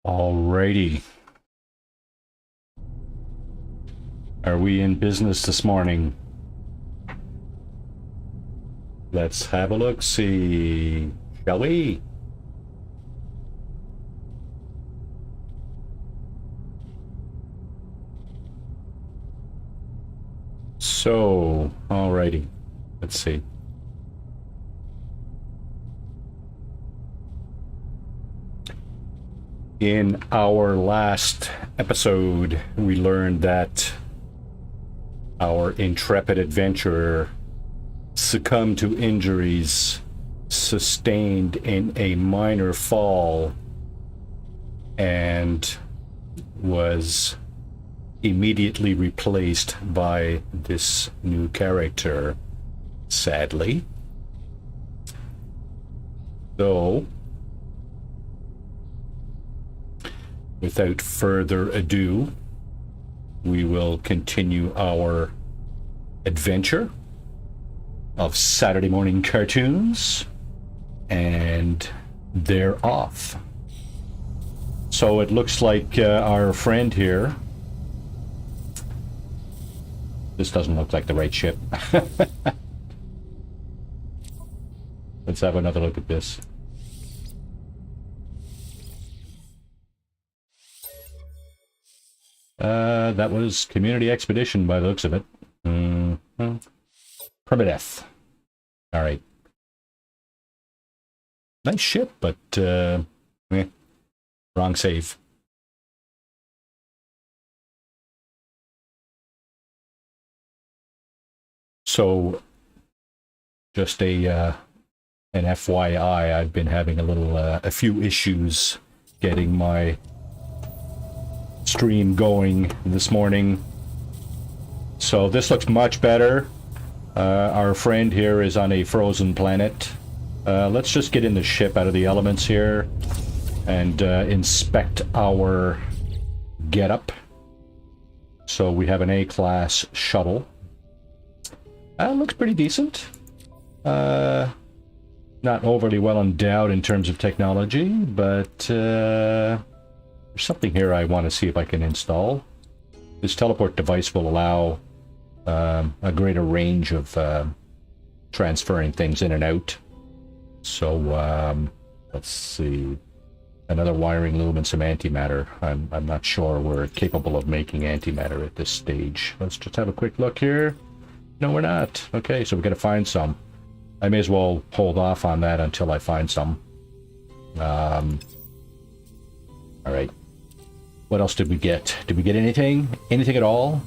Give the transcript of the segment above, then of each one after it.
Alrighty. Are we in business this morning? Let's have a look, see, shall we? So, alrighty. Let's see. In our last episode, we learned that our intrepid adventurer succumbed to injuries sustained in a minor fall and was immediately replaced by this new character, sadly. So, without further ado, we will continue our adventure of Saturday morning cartoons, and they're off. So it looks like our friend here, this doesn't look like the right ship. Let's have another look at this. That was Community Expedition by the looks of it. Permadeath. Alright. Nice ship, but, wrong save. So, just an FYI, I've been having a few issues getting my stream going this morning. So this looks much better. Our friend here is on a frozen planet. Let's just get in the ship out of the elements here and inspect our getup. So we have an A-class shuttle. Looks pretty decent. Not overly well endowed in terms of technology, but there's something here I want to see if I can install. This teleport device will allow a greater range of transferring things in and out. So let's see. Another wiring loom and some antimatter. I'm not sure we're capable of making antimatter at this stage. Let's just have a quick look here. No, we're not. Okay, so we got to find some. I may as well hold off on that until I find some. All right. What else did we get? Did we get anything? Anything at all?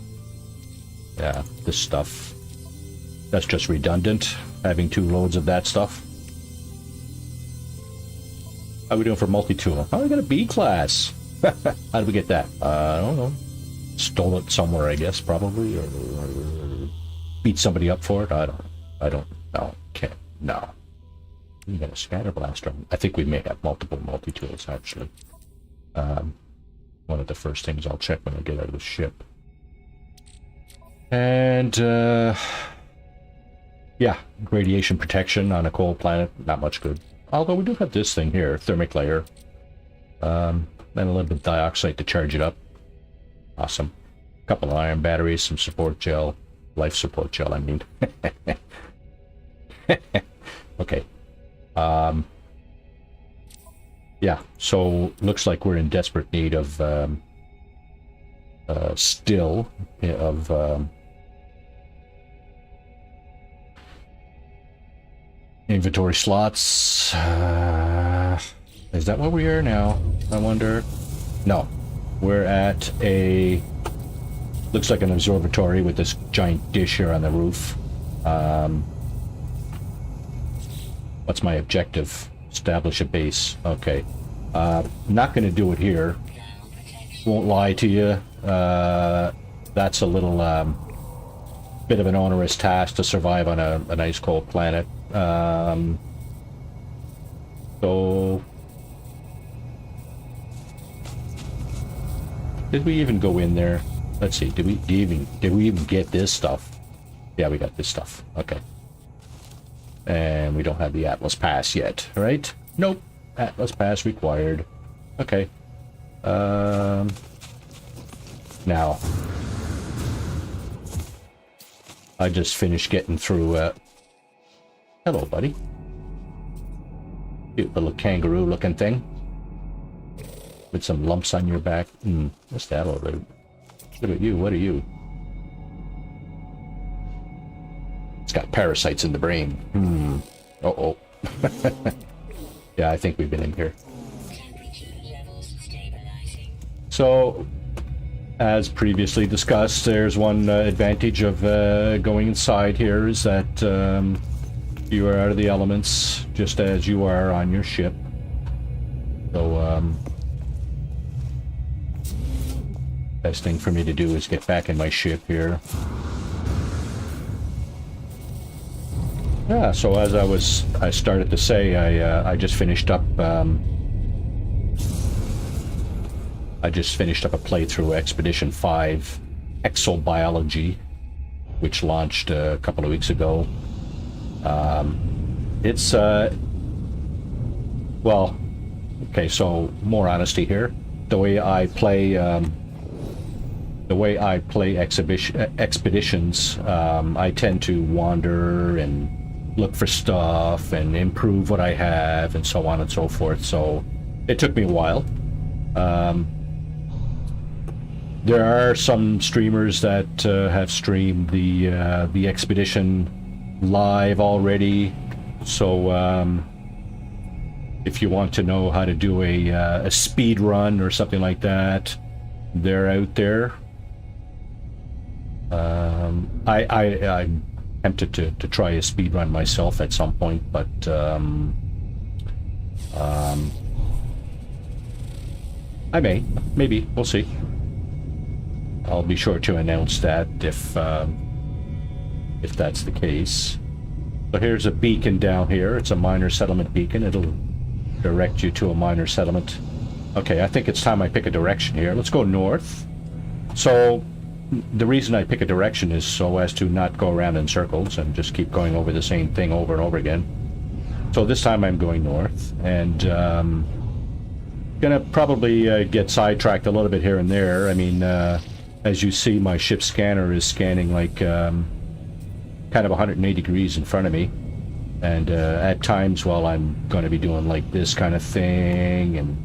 Yeah, this stuff. That's just redundant, having 2 loads of that stuff. How are we doing for multi-tool? Oh, we got a B class. How did we get that? I don't know. Stole it somewhere, I guess, probably, or beat somebody up for it. I don't know. Can't. No. We got a scatter blaster. I think we may have multiple multi-tools, actually. One of the first things I'll check when I get out of the ship. And, yeah, radiation protection on a cold planet, not much good. Although we do have this thing here, thermic layer. And a little bit of dioxide to charge it up. Awesome. A couple of iron batteries, some support gel. Life support gel, I mean. Okay. Yeah, so looks like we're in desperate need of still of inventory slots. Is that what we are now? I wonder. No, we're at a looks like an observatory with this giant dish here on the roof. What's my objective? Establish a base. Okay. Not going to do it here. Won't lie to you. That's a little bit of an onerous task to survive on an ice cold planet. So did we even go in there? Let's see. Did we even get this stuff? Yeah, we got this stuff. Okay. And we don't have the Atlas Pass yet, right? Nope. Atlas Pass required. Okay. Now, I just finished getting through, hello, buddy. Cute little kangaroo-looking thing. With some lumps on your back. What's that all about? Look at you, what are you? It's got parasites in the brain. Uh-oh. Yeah, I think we've been in here. So, as previously discussed, there's one advantage of going inside here is that you are out of the elements just as you are on your ship. So, best thing for me to do is get back in my ship here. Yeah, so as I started to say, I just finished up a playthrough Expedition 5 Exobiology, which launched a couple of weeks ago. It's well, okay, so more honesty here. The way I play expeditions, I tend to wander and look for stuff and improve what I have and so on and so forth. So it took me a while. There are some streamers that have streamed the expedition live already. So if you want to know how to do a speed run or something like that, they're out there. I'm tempted to try a speed run myself at some point, but I maybe we'll see. I'll be sure to announce that if that's the case. So here's a beacon down here. It's a minor settlement beacon. It'll direct you to a minor settlement. Okay, I think it's time I pick a direction here. Let's go north. So the reason I pick a direction is so as to not go around in circles and just keep going over the same thing over and over again. So this time I'm going north, and gonna probably get sidetracked a little bit here and there. I mean, as you see, my ship scanner is scanning like kind of 180 degrees in front of me, and at times, well, I'm going to be doing like this kind of thing and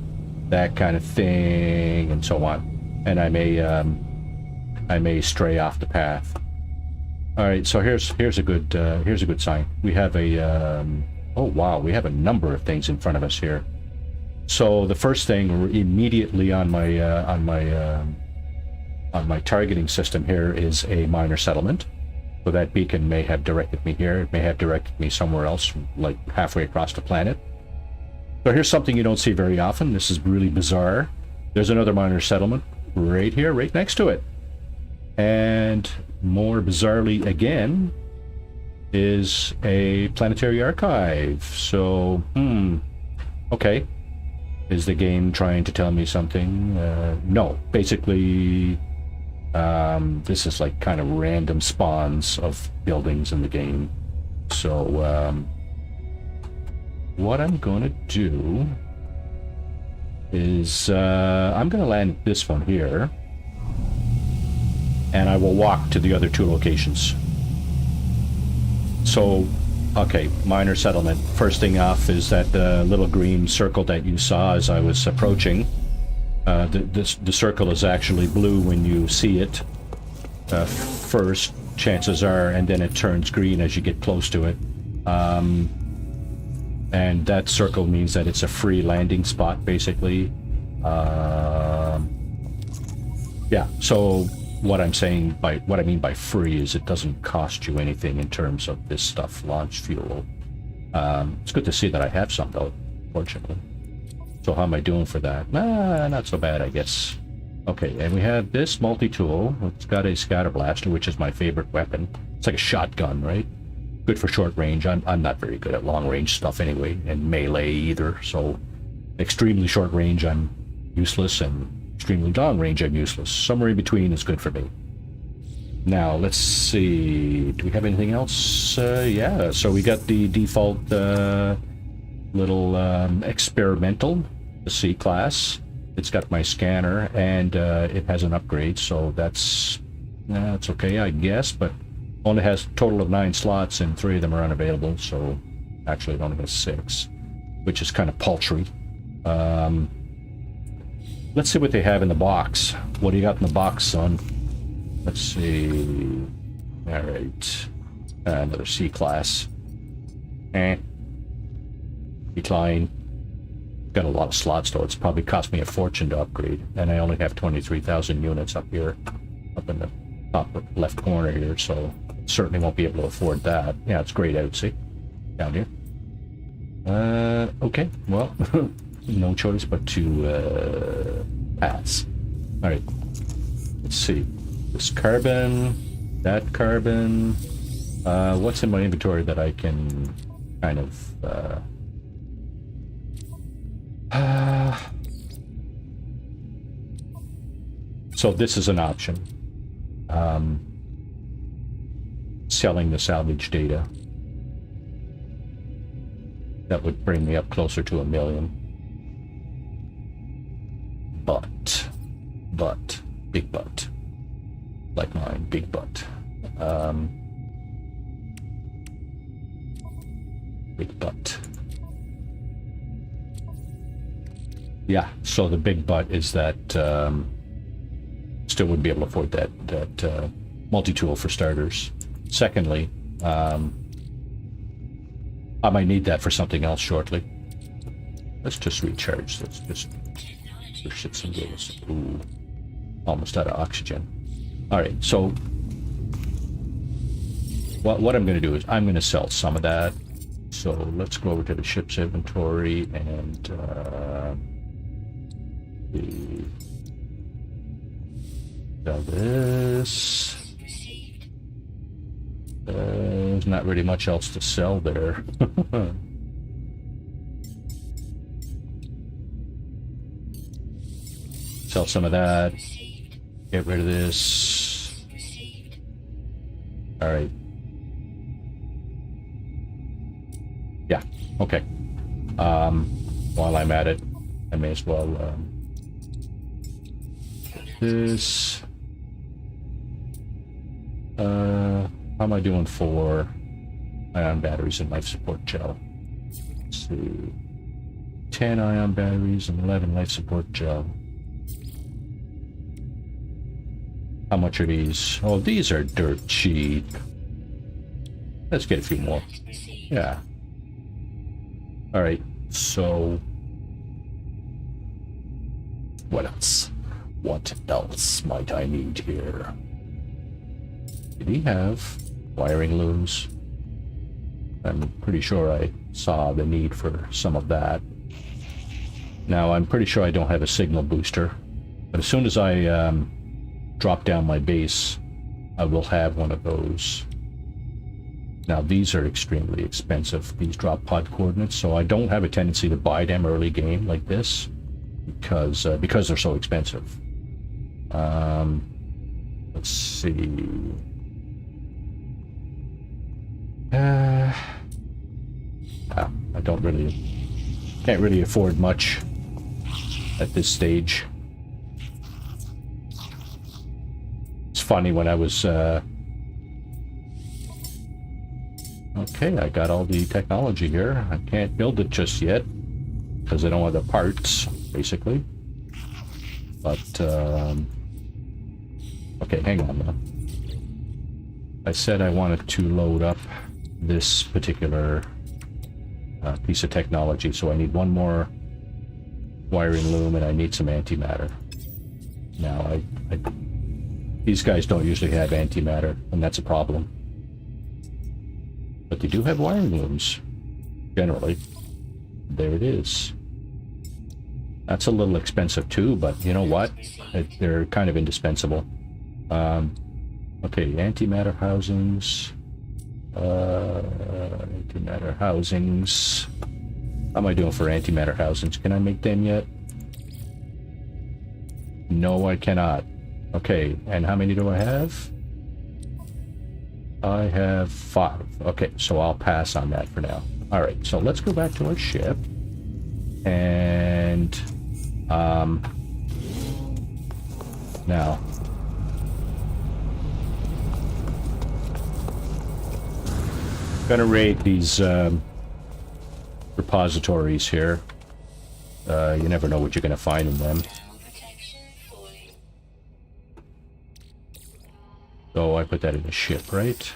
that kind of thing and so on, and I may stray off the path. All right, so here's a good sign. We have a oh wow, we have a number of things in front of us here. So the first thing immediately on my targeting system here is a minor settlement. So that beacon may have directed me here. It may have directed me somewhere else, like halfway across the planet. So here's something you don't see very often. This is really bizarre. There's another minor settlement right here, right next to it. And more bizarrely again is a planetary archive. So, okay. Is the game trying to tell me something? No. Basically, this is like kind of random spawns of buildings in the game. So, what I'm gonna do is I'm gonna land this one here, and I will walk to the other two locations. So, okay, minor settlement. First thing off is that little green circle that you saw as I was approaching. The circle is actually blue when you see it first, chances are, and then it turns green as you get close to it. And that circle means that it's a free landing spot, basically. Yeah, so what I mean by free is it doesn't cost you anything in terms of this stuff, launch fuel. It's good to see that I have some though, fortunately. So how am I doing for that? Not so bad, I guess. Okay, and we have this multi-tool. It's got a scatter blaster, which is my favorite weapon. It's like a shotgun, right? Good for short range. I'm not very good at long range stuff anyway, and melee either. So extremely short range I'm useless, and extremely long range I'm useless. Somewhere in between is good for me. Now let's see, do we have anything else? Yeah, so we got the default little experimental, the C class. It's got my scanner, and it has an upgrade, so that's okay, I guess, but only has a total of 9 slots, and 3 of them are unavailable, so actually it only has 6, which is kind of paltry. Let's see what they have in the box. What do you got in the box, son? Let's see. All right. Another C-class. Decline. Got a lot of slots, though. It's probably cost me a fortune to upgrade. And I only have 23,000 units up here. Up in the top left corner here, so certainly won't be able to afford that. Yeah, it's grayed out, see? Down here. Okay. Well, no choice but to pass. All right. Let's see. This carbon, that carbon. What's in my inventory that I can kind of so this is an option. Selling the salvage data. That would bring me up closer to 1 million. But, big but. Like mine, big but. Big but. Yeah, so the big but is that still wouldn't be able to afford that multi-tool for starters. Secondly, I might need that for something else shortly. Let's just recharge. Let's just for shits and giggles. Ooh, almost out of oxygen. All right, so what I'm going to do is I'm going to sell some of that. So let's go over to the ship's inventory and sell this. There's not really much else to sell there. Sell some of that. Get rid of this. All right. Yeah. Okay. While I'm at it, I may as well this. How am I doing for ion batteries and life support gel? Let's see. 10 ion batteries and 11 life support gel. How much are these? Oh, these are dirt cheap. Let's get a few more. Yeah. Alright, so what else? What else might I need here? Did he have wiring looms? I'm pretty sure I saw the need for some of that. Now, I'm pretty sure I don't have a signal booster, but as soon as I drop down my base, I will have one of those. Now, these are extremely expensive, these drop pod coordinates, so I don't have a tendency to buy them early game like this because they're so expensive. Let's see. I can't really afford much at this stage. It's funny when I was okay, I got all the technology here. I can't build it just yet because I don't have the parts, basically. But okay, hang on now. I said I wanted to load up this particular piece of technology, so I need one more wiring loom and I need some antimatter. Now, these guys don't usually have antimatter, and that's a problem. But they do have wiring looms, generally. There it is. That's a little expensive too, but you know what? They're kind of indispensable. Okay, antimatter housings. Antimatter housings. How am I doing for antimatter housings? Can I make them yet? No, I cannot. Okay, and how many do I have? I have 5. Okay, so I'll pass on that for now. Alright, so let's go back to our ship. And Now, gonna raid these repositories here. You never know what you're gonna find in them. So I put that in a ship, right?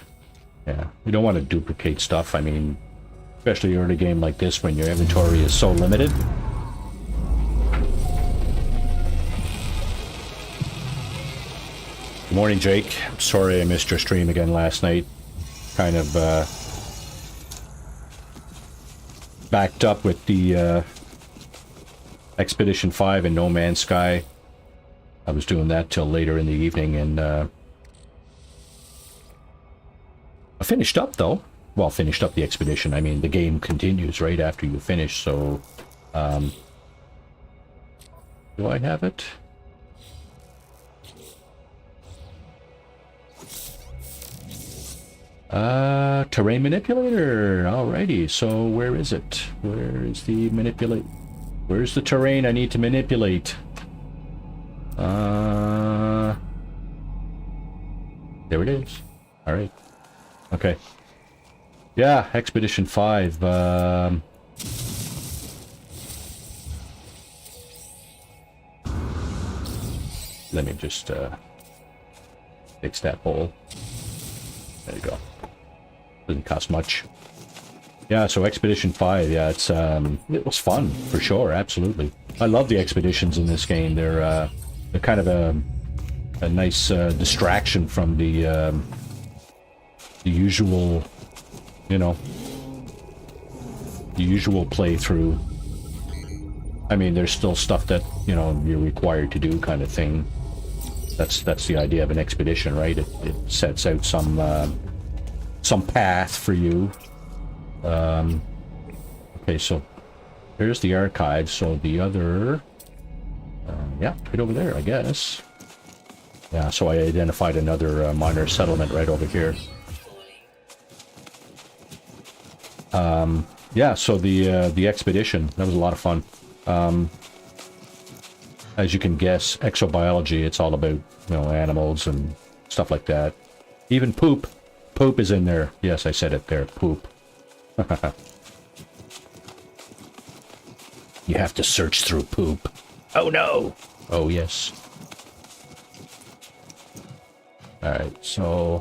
Yeah, you don't want to duplicate stuff. I mean, especially early game like this when your inventory is so limited. Good morning, Jake. Sorry I missed your stream again last night. Kind of backed up with the Expedition 5 and No Man's Sky. I was doing that till later in the evening, and I finished up, though. Well, finished up the expedition. I mean, the game continues right after you finish, so... do I have it? Terrain manipulator. Alrighty, so where is it? Where is the manipulate? Where's the terrain I need to manipulate? There it is. Alright. Okay. Yeah, Expedition 5. Let me just fix that hole. There you go. Doesn't cost much. Yeah, so Expedition 5, yeah, it's it was fun for sure, absolutely. I love the expeditions in this game. They're kind of a nice distraction from the usual, you know, the usual playthrough. I mean, there's still stuff that, you know, you're required to do, kind of thing. That's the idea of an expedition, right? It sets out some path for you. Okay, so here's the archive. So the other, yeah, right over there, I guess. Yeah, so I identified another minor settlement right over here. Yeah, so the expedition, that was a lot of fun. As you can guess, exobiology, it's all about, you know, animals and stuff like that. Even poop. Poop is in there. Yes, I said it there. Poop. You have to search through poop. Oh no! Oh yes. Alright, so...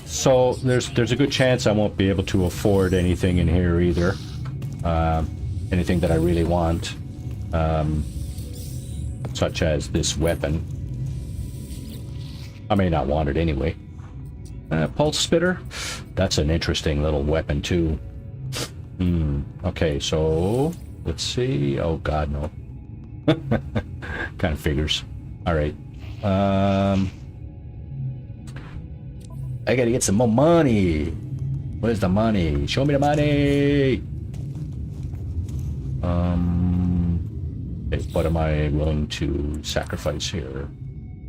so there's a good chance I won't be able to afford anything in here either. Anything that I really want. Such as this weapon. I may not want it anyway. Pulse spitter? That's an interesting little weapon too. Okay, so... let's see... oh god, no. Kind of figures. Alright. I gotta get some more money. Where's the money? Show me the money! Okay, what am I willing to sacrifice here?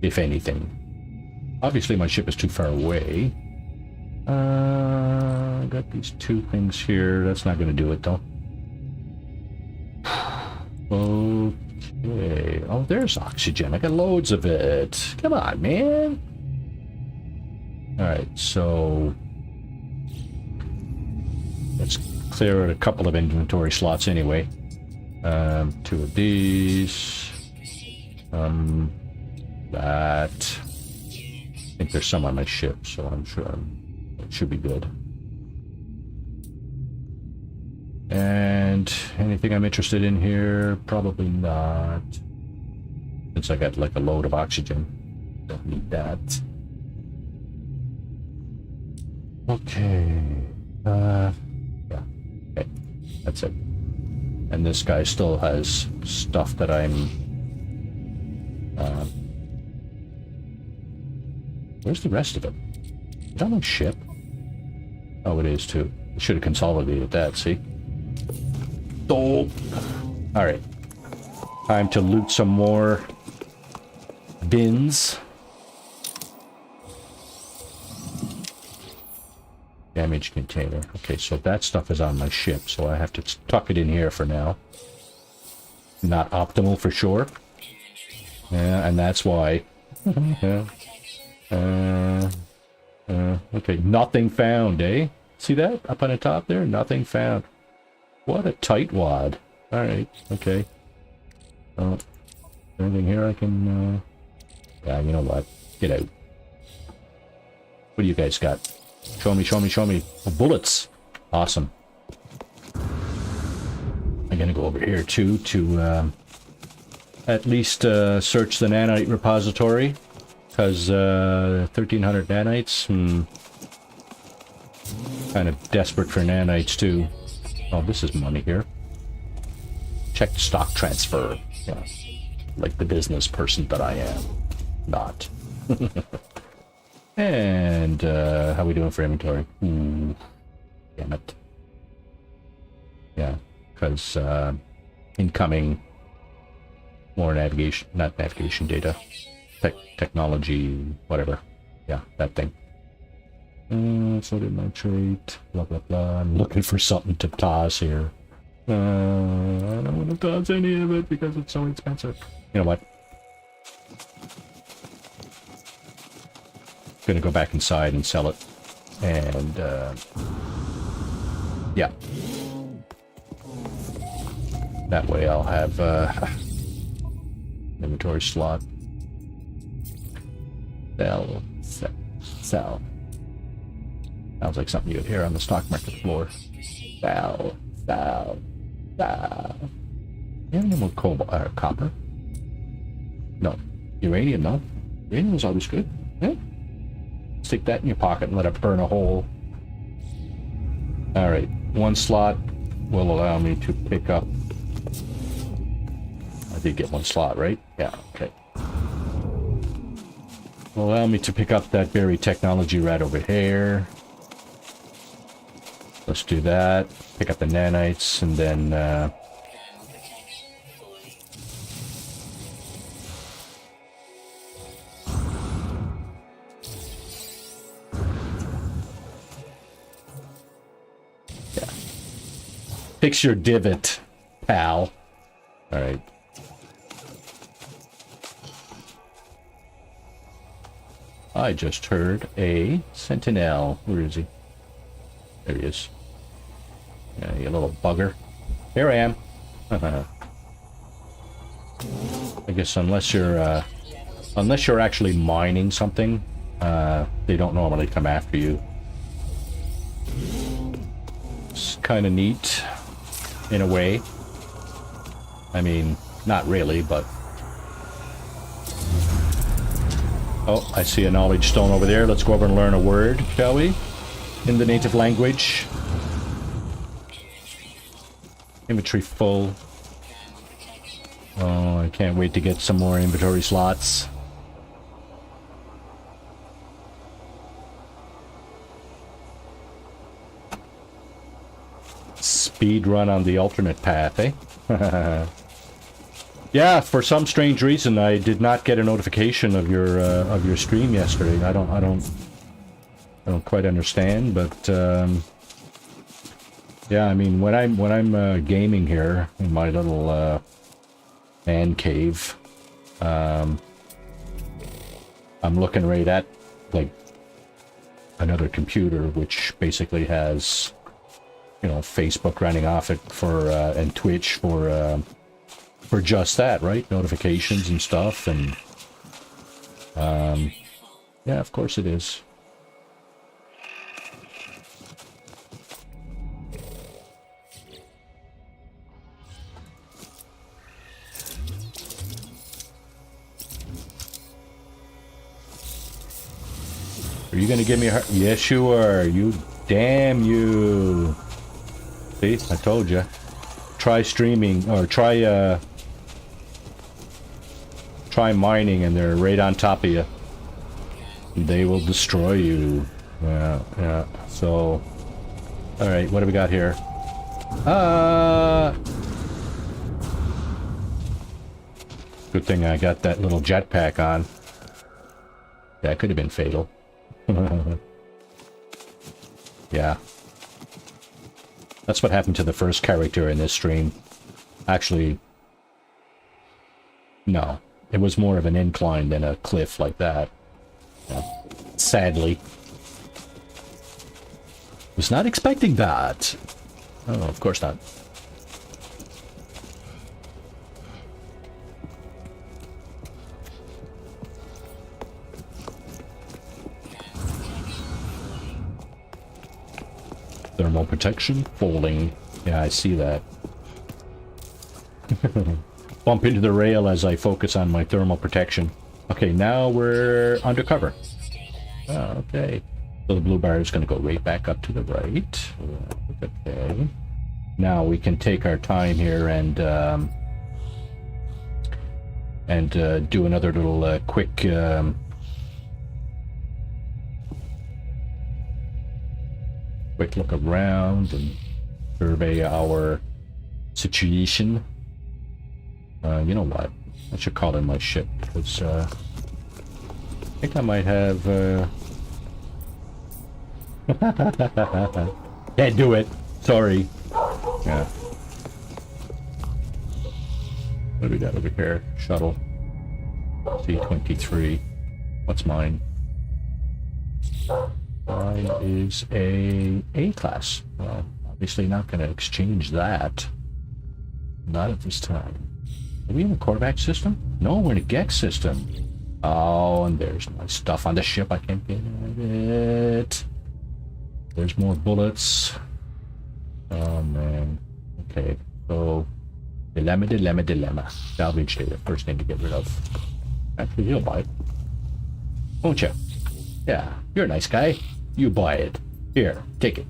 If anything. Obviously my ship is too far away. I got these two things here. That's not gonna do it though. Okay. Oh, there's oxygen. I got loads of it. Come on, man. Alright, so... let's clear a couple of inventory slots anyway. Two of these. That. I think there's some on my ship, so I'm sure it should be good. And anything I'm interested in here? Probably not. Since I got like a load of oxygen. Don't need that. Okay. Yeah. Okay. That's it. And this guy still has stuff that I'm... where's the rest of it? Is that on my ship? Oh, it is too. I should have consolidated that, see? Oh! Alright. Time to loot some more bins. Damaged container. Okay, so that stuff is on my ship, so I have to tuck it in here for now. Not optimal for sure. Yeah, and that's why. Yeah. Okay, nothing found, eh? See that? Up on the top there? Nothing found. What a tightwad. Alright, okay. Oh, anything here I can, yeah, you know what? Get out. What do you guys got? Show me, show me, show me. Oh, bullets. Awesome. I'm gonna go over here, too, to, at least, search the nanite repository. Because, 1,300 nanites, kind of desperate for nanites, too. Oh, this is money here. Check stock transfer. Yeah. Like the business person that I am. Not. And, how are we doing for inventory? Damn it. Yeah, because, incoming more navigation, not navigation data. Technology, whatever. Yeah, that thing. So did my trait, blah blah blah. I'm looking for something to toss here. I don't want to toss any of it because it's so expensive. You know what? Gonna go back inside and sell it. And, yeah. That way I'll have, inventory slot. Sell. Sounds like something you'd hear on the stock market floor. Sell. Uranium or cobalt, copper? No. Uranium, no. Uranium is always good. Yeah. Stick that in your pocket and let it burn a hole. Alright, one slot will allow me to pick up... I did get one slot, right? Yeah, okay. Will allow me to pick up that berry technology right over here. Let's do that. Pick up the nanites, and then, yeah. Fix your divot, pal. Alright. I just heard a sentinel. Where is he? There he is. Yeah, you little bugger. Here I am. I guess unless you're actually mining something, they don't normally come after you. It's kind of neat, in a way. I mean, not really, but... Oh, I see a knowledge stone over there. Let's go over and learn a word, shall we? In the native language. Inventory full. Oh, I can't wait to get some more inventory slots. Speed run on the alternate path, eh? Yeah, for some strange reason, I did not get a notification of your stream yesterday. I don't quite understand, but yeah, I mean, when I'm gaming here in my little man cave, I'm looking right at like another computer, which basically has, you know, Facebook running off it for and Twitch for just that, right? Notifications and stuff, and yeah, of course it is. Are you gonna give me a heart? Yes, you are. You damn you. See, I told you. Try streaming, or try mining, and they're right on top of you. They will destroy you. Yeah. So, all right, what do we got here? Good thing I got that little jetpack on. That could have been fatal. Yeah. That's what happened to the first character in this stream. Actually, no. it was more of an incline than a cliff like that. Yeah. Sadly. Was not expecting that. Oh, of course not. Thermal protection, falling. Yeah, I see that. Bump into the rail as I focus on my thermal protection. Okay, now we're undercover. Oh, okay. So the blue bar is going to go right back up to the right. Okay. Now we can take our time here and do another little quick quick look around and survey our situation. You know what? I should call in my ship because I think I might have. Can't do it. Sorry. Yeah. What do we got over here? Shuttle. C-23. What's mine? Mine is a A-class. Well, obviously not going to exchange that. Not at this time. Are we in a quarterback system? No, we're in a Gex system. Oh, and there's my stuff on the ship. I can't get it. There's more bullets. Oh, man. Okay, so... Dilemma. Salvage data. First thing to get rid of. Actually, you'll buy it. Won't you? Yeah, you're a nice guy. You buy it. Here, take it.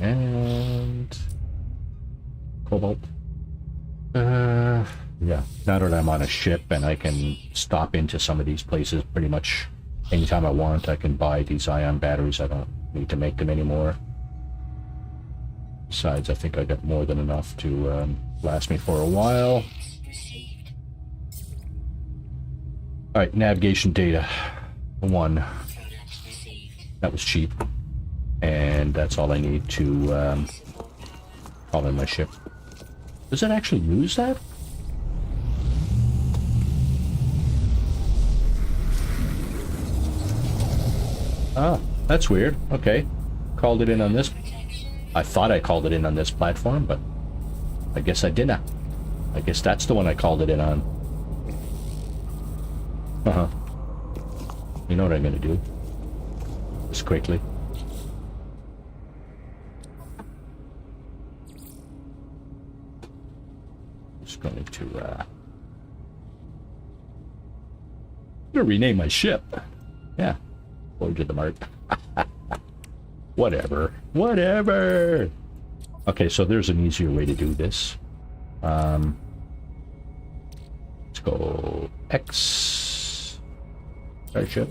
And... Cobalt. Yeah, now that I'm on a ship and I can stop into some of these places pretty much anytime I want, I can buy these ion batteries. I don't need to make them anymore. Besides, I think I got more than enough to last me for a while. Alright, navigation data. 1. That was cheap. And that's all I need to call in my ship. Does it actually use that? Oh, that's weird. Okay. Called it in on this. I thought I called it in on this platform, but I guess I didn't. I guess that's the one I called it in on. Uh-huh. You know what I'm gonna do? Just quickly. Just going to rename my ship. Yeah. Forward to the mark. Whatever. Okay, so there's an easier way to do this. Let's go X. Starship.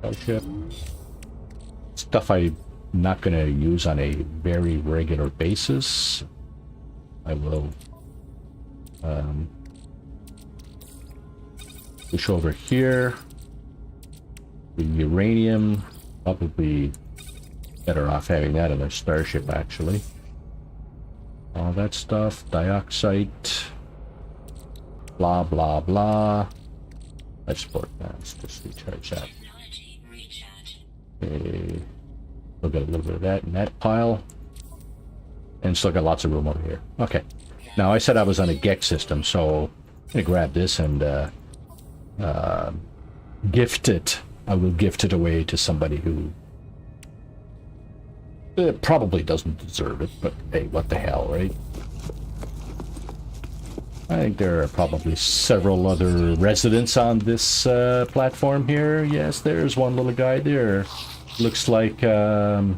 Starship. Stuff I'm not going to use on a very regular basis. I will push over here. The uranium, probably better off having that in a starship, actually. All that stuff, dioxide, blah blah blah. Let's port that. Let's just recharge that. Okay. We'll get a little bit of that in that pile. And still got lots of room over here. Okay. Now I said I was on a Gex system, so I'm gonna grab this and gift it. I will gift it away to somebody who probably doesn't deserve it, but hey, what the hell, right? I think there are probably several other residents on this platform here. Yes, there's one little guy there. Looks like a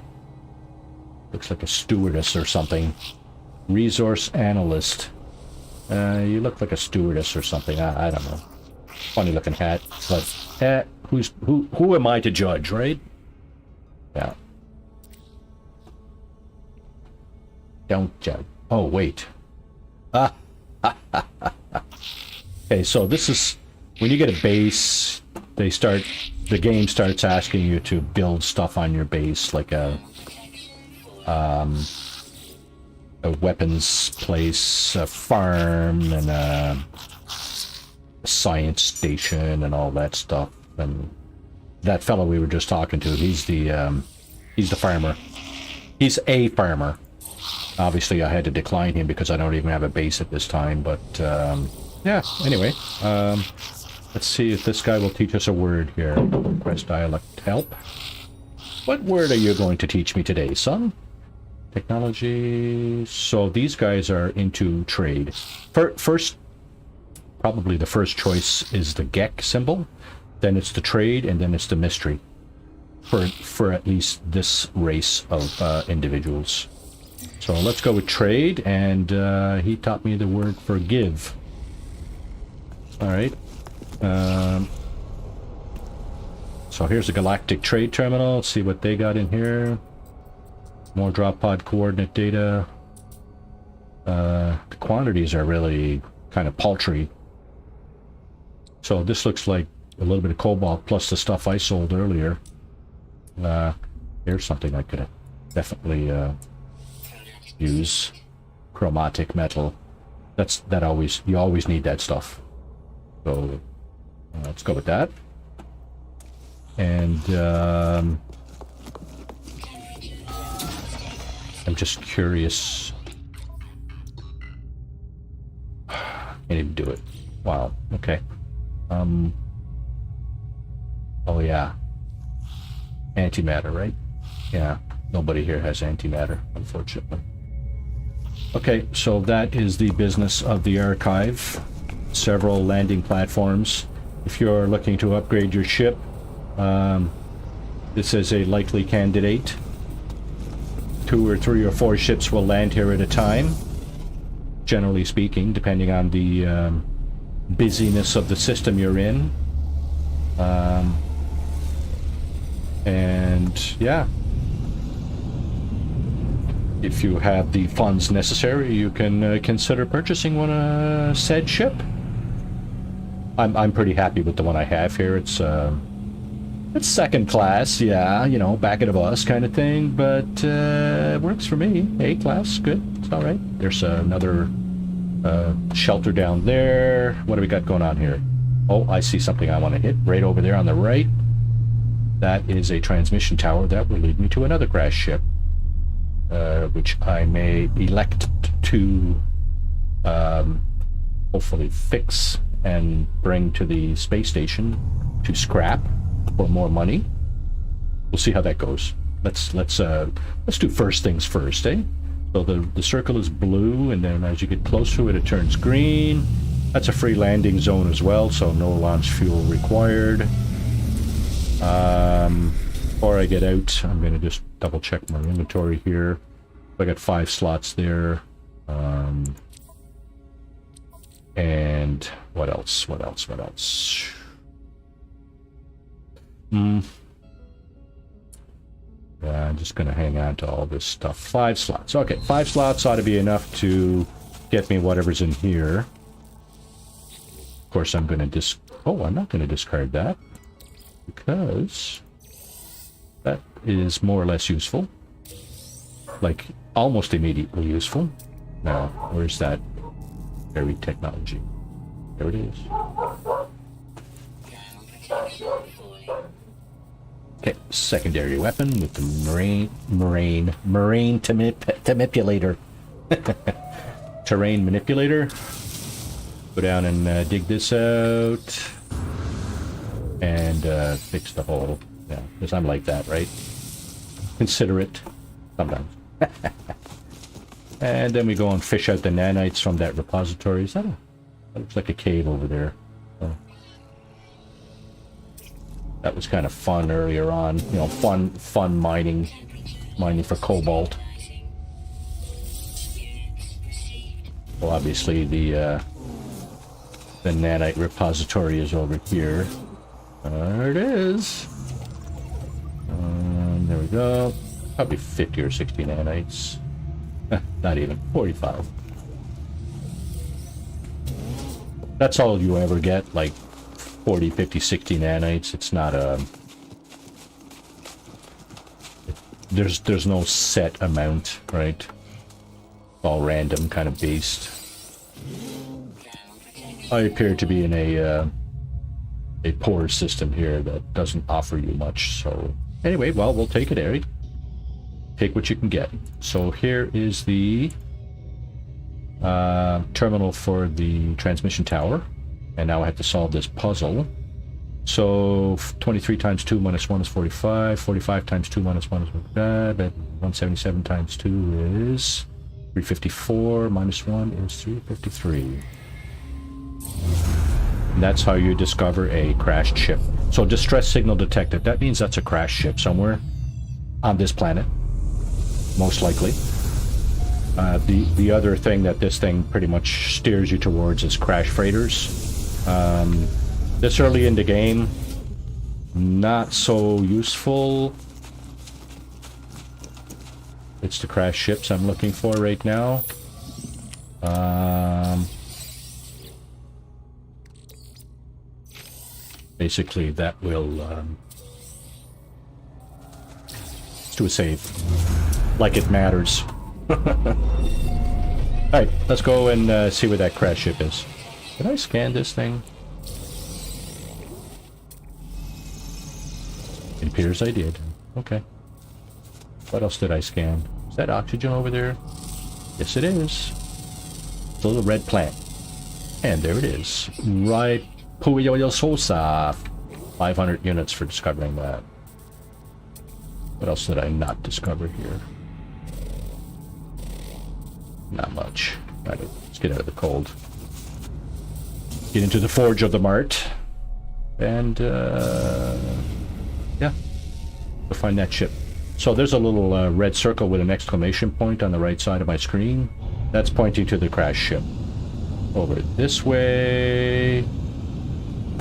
stewardess or something. Resource analyst. You look like a stewardess or something. I don't know. Funny looking hat, but who am I to judge, right? Yeah. Don't judge. Oh wait. Okay, so this is when you get a base, they start the game starts asking you to build stuff on your base, like a weapons place, a farm, and a science station, and all that stuff. And that fellow we were just talking to, he's the farmer. He's a farmer. Obviously, I had to decline him because I don't even have a base at this time. But yeah. Anyway, let's see if this guy will teach us a word here. Press dialect help. What word are you going to teach me today, son? Technology. So these guys are into trade. First, probably the first choice is the GEC symbol, then it's the trade, and then it's the mystery. For at least this race of individuals. So let's go with trade, and he taught me the word for give. All right. So here's a galactic trade terminal. Let's see what they got in here. More drop pod coordinate data. The quantities are really kind of paltry. So this looks like a little bit of cobalt plus the stuff I sold earlier. Here's something I could definitely use. Chromatic metal. You always need that stuff. So let's go with that. And I'm just curious. Can't even do it. Wow. Okay. Oh yeah. Antimatter, right? Yeah. Nobody here has antimatter, unfortunately. Okay, so that is the business of the archive. Several landing platforms. If you're looking to upgrade your ship, this is a likely candidate. 2 or 3 or 4 ships will land here at a time, generally speaking, depending on the busyness of the system you're in. And yeah, if you have the funds necessary, you can consider purchasing one said ship. I'm pretty happy with the one I have here. It's second class, yeah, you know, back of the bus kind of thing, but it works for me. A class, good, it's all right. There's another shelter down there. What do we got going on here? Oh, I see something I want to hit right over there on the right. That is a transmission tower that will lead me to another crash ship, which I may elect to hopefully fix and bring to the space station to scrap for more money. We'll see how that goes. Let's do first things first, eh? So the circle is blue, and then as you get close to it, it turns green. That's a free landing zone as well, so no launch fuel required. Before I get out, I'm going to just double check my inventory here. I got 5 slots there. And what else? Yeah, I'm just going to hang on to all this stuff. 5 slots. Okay, 5 slots ought to be enough to get me whatever's in here. Of course, I'm going to I'm not going to discard that, because that is more or less useful. Like, almost immediately useful. Now, where's that buried technology? There it is. Okay, secondary weapon with the marine manipulator. Terrain manipulator. Go down and dig this out. And fix the hole. Yeah, because I'm like that, right? Considerate. Sometimes. And then we go and fish out the nanites from that repository. Is that that looks like a cave over there. Oh. That was kind of fun earlier on. You know, fun mining for cobalt. Well, obviously the nanite repository is over here. There it is. There we go. Probably 50 or 60 nanites. Not even 45. That's all you ever get, like 40, 50, 60 nanites. It's not there's no set amount, right? All random, kind of based. I appear to be in a poor system here that doesn't offer you much. So anyway, well, we'll take it, Ari. Take what you can get. So here is the terminal for the transmission tower, and now I have to solve this puzzle. So 23 times 2 minus 1 is 45. 45 times 2 minus 1 is 177 times 2 is 354. Minus 1 is 353. And that's how you discover a crashed ship. So distress signal detected. That means that's a crashed ship somewhere on this planet, most likely. The other thing that this thing pretty much steers you towards is crash freighters. This early in the game, not so useful. It's the crash ships I'm looking for right now. Basically, that will... let's do a save. Like it matters. Alright, let's go and see where that crash ship is. Did I scan this thing? It appears I did. Okay. What else did I scan? Is that oxygen over there? Yes, it is. It's a little red plant. And there it is. Right. Puyo Sosa. 500 units for discovering that. What else did I not discover here? Not much. Right, let's get out of the cold. Get into the forge of the mart. And, yeah. We'll find that ship. So there's a little red circle with an exclamation point on the right side of my screen. That's pointing to the crash ship. Over this way.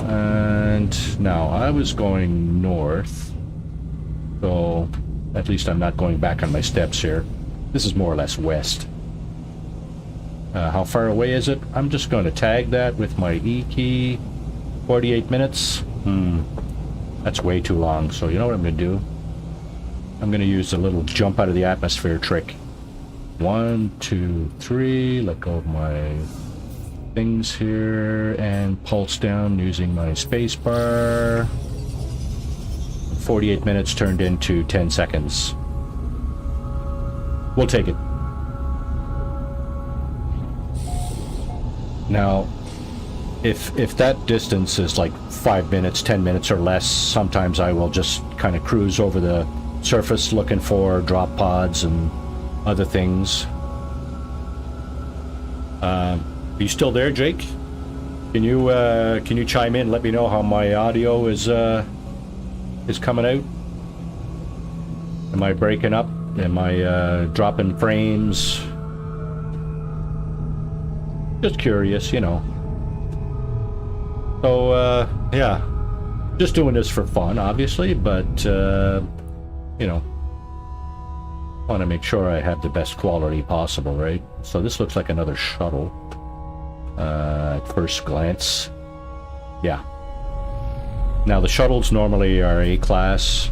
And now I was going north. So at least I'm not going back on my steps here. This is more or less west. How far away is it? I'm just going to tag that with my E key. 48 minutes. That's way too long. So you know what I'm going to do? I'm going to use a little jump out of the atmosphere trick. 1, 2, 3. Let go of my things here and pulse down using my space bar. 48 minutes turned into 10 seconds. We'll take it. Now, if that distance is like 5 minutes, 10 minutes or less, sometimes I will just kind of cruise over the surface looking for drop pods and other things. Are you still there, Jake? Can you chime in? Let me know how my audio is coming out. Am I breaking up? Am I dropping frames? Just curious, you know. So yeah, just doing this for fun, obviously, but you know, want to make sure I have the best quality possible, right? So this looks like another shuttle at first glance. Yeah. Now the shuttles normally are A-class.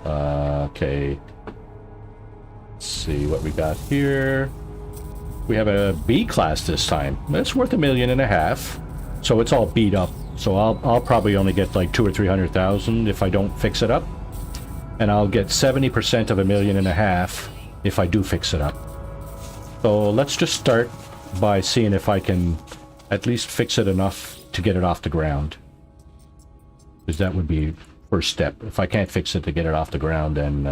Okay. Let's see what we got here. We have a B-class this time. It's worth $1.5 million. So it's all beat up. So I'll probably only get like 200,000 or 300,000 if I don't fix it up. And I'll get 70% of $1.5 million if I do fix it up. So let's just start by seeing if I can at least fix it enough to get it off the ground. Because that would be first step. If I can't fix it to get it off the ground, then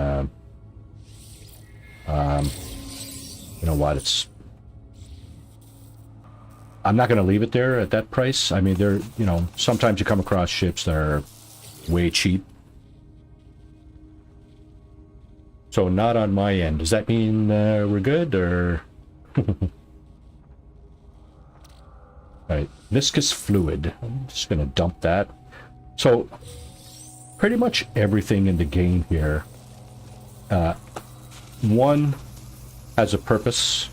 you know what, I'm not going to leave it there at that price. I mean, you know, sometimes you come across ships that are way cheap. So not on my end. Does that mean we're good, or? Alright, viscous fluid. I'm just going to dump that. So, pretty much everything in the game here, one has a purpose,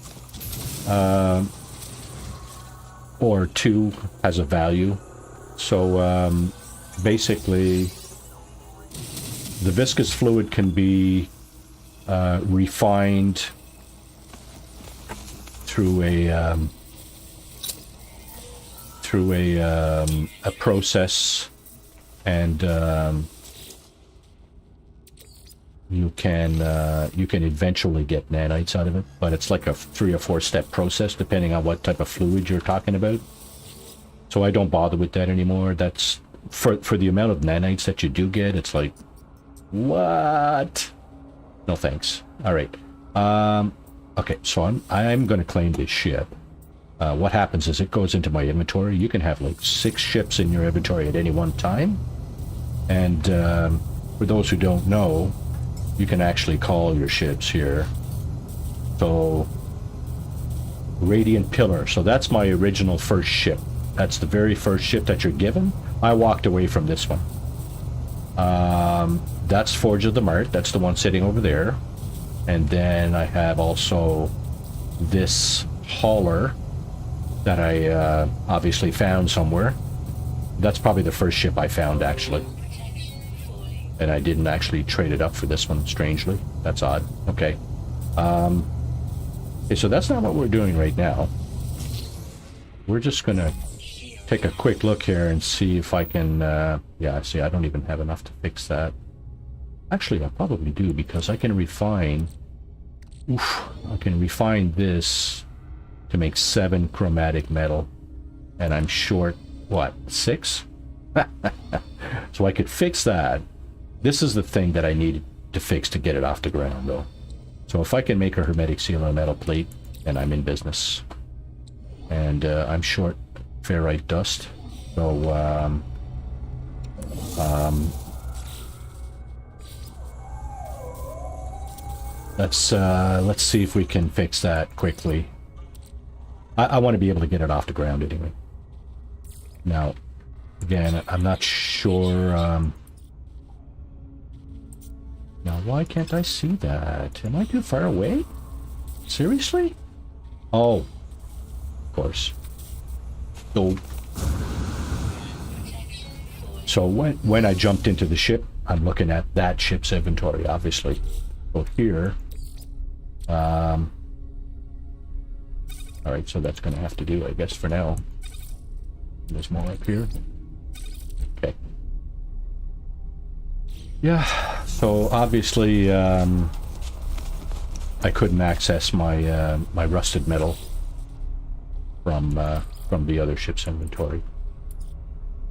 or two has a value. So basically, the viscous fluid can be refined through a process, and you can eventually get nanites out of it, but it's like a 3 or 4 step process depending on what type of fluid you're talking about. So I don't bother with that anymore. That's for the amount of nanites that you do get. It's like, what? No thanks. All right. Okay, so I'm going to claim this ship. What happens is it goes into my inventory. You can have like 6 ships in your inventory at any one time. And for those who don't know, you can actually call your ships here. So, Radiant Pillar. So that's my original first ship. That's the very first ship that you're given. I walked away from this one. That's Forge of the Mart. That's the one sitting over there. And then I have also this hauler that I obviously found somewhere. That's probably the first ship I found, actually. And I didn't actually trade it up for this one, strangely. That's odd. Okay. Okay, so that's not what we're doing right now. We're just gonna take a quick look here and see if I can... yeah, see, I don't even have enough to fix that. Actually, I probably do, because I can refine... Oof, I can refine this to make 7 chromatic metal. And I'm short, what, 6? So I could fix that. This is the thing that I needed to fix to get it off the ground, though. So if I can make a hermetic seal on a metal plate, then I'm in business. And I'm short ferrite dust. So, let's see if we can fix that quickly. I want to be able to get it off the ground anyway. Now, again, I'm not sure... Now, why can't I see that? Am I too far away? Seriously? Oh. Of course. So when I jumped into the ship, I'm looking at that ship's inventory, obviously. So here... Alright, so that's going to have to do, I guess, for now. There's more up here. Okay. Yeah, so obviously I couldn't access my my rusted metal from the other ship's inventory,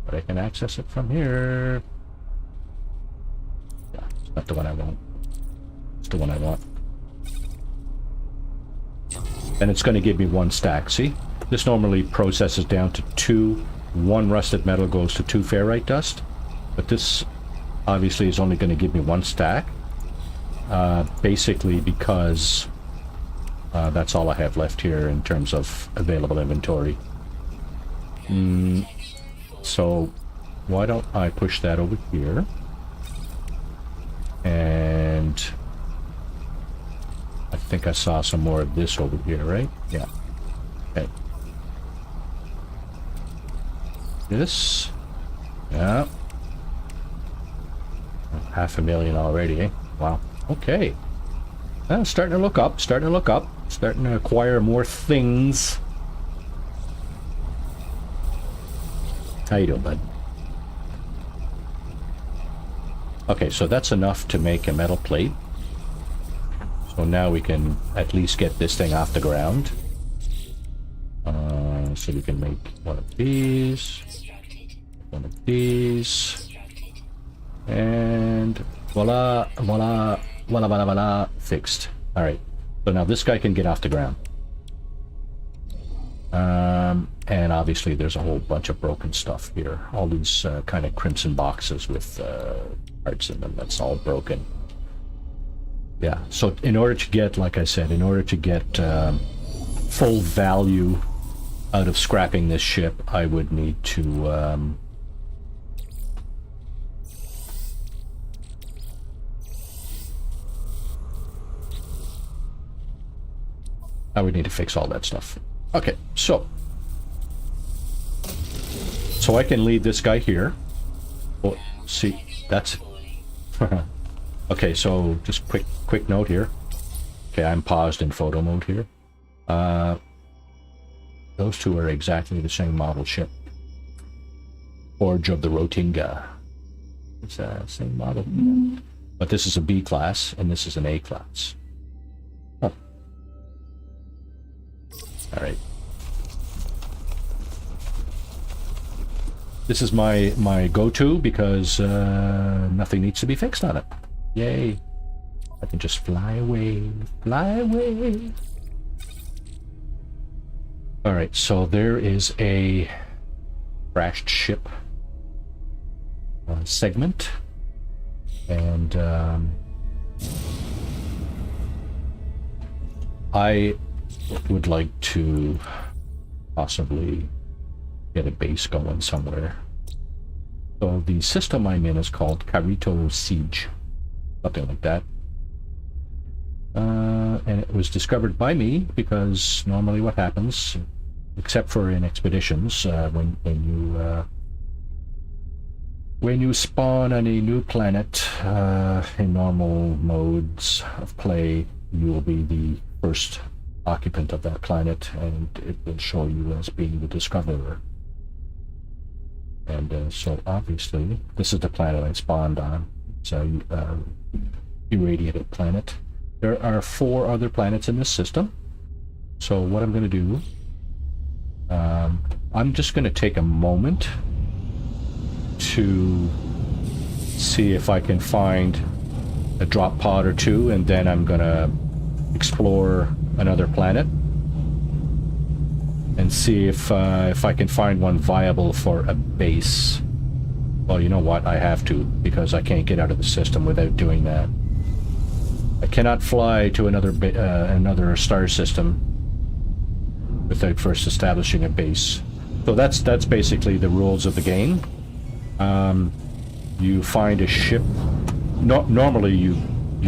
but I can access it from here. Yeah, it's not the one I want. It's the one I want. And it's going to give me 1 stack. See, this normally processes down to 2. 1 rusted metal goes to 2 ferrite dust, but this obviously is only going to give me 1 stack, basically because that's all I have left here in terms of available inventory. So why don't I push that over here, and I think I saw some more of this over here, right? Yeah. Okay. This, yeah. 500,000 already, eh? Wow. Okay. Starting to look up, starting to look up. Starting to acquire more things. How you doing, bud? Okay, so that's enough to make a metal plate. So now we can at least get this thing off the ground. So we can make one of these. One of these. And voila, voila, voila, voila, voila, fixed. Alright, so now this guy can get off the ground. And obviously there's a whole bunch of broken stuff here. All these kind of crimson boxes with parts in them, that's all broken. Yeah, so in order to get, like I said, in order to get full value out of scrapping this ship, I would need to... I would need to fix all that stuff. Okay, so I can leave this guy here. Oh, see, that's... Okay, so just quick note here. Okay, I'm paused in photo mode here. Those two are exactly the same model ship. Forge of the Rotinga. It's the same model. But this is a B class, and this is an A class. Oh. Alright. This is my go-to because nothing needs to be fixed on it. Yay. I can just fly away, fly away. Alright, so there is a crashed ship segment. And I would like to possibly get a base going somewhere. So the system I'm in is called Carito Siege, something like that. And it was discovered by me because normally what happens, except for in expeditions, when you spawn on a new planet in normal modes of play, you will be the first occupant of that planet, and it will show you as being the discoverer. And so obviously, this is the planet I spawned on. It's a irradiated planet. There are 4 other planets in this system. So what I'm going to do, I'm just going to take a moment to see if I can find a drop pod or 2, and then I'm going to explore another planet and see if I can find one viable for a base. Well, you know what? I have to, because I can't get out of the system without doing that. I cannot fly to another star system without first establishing a base. So that's basically the rules of the game. You find a ship. Normally, you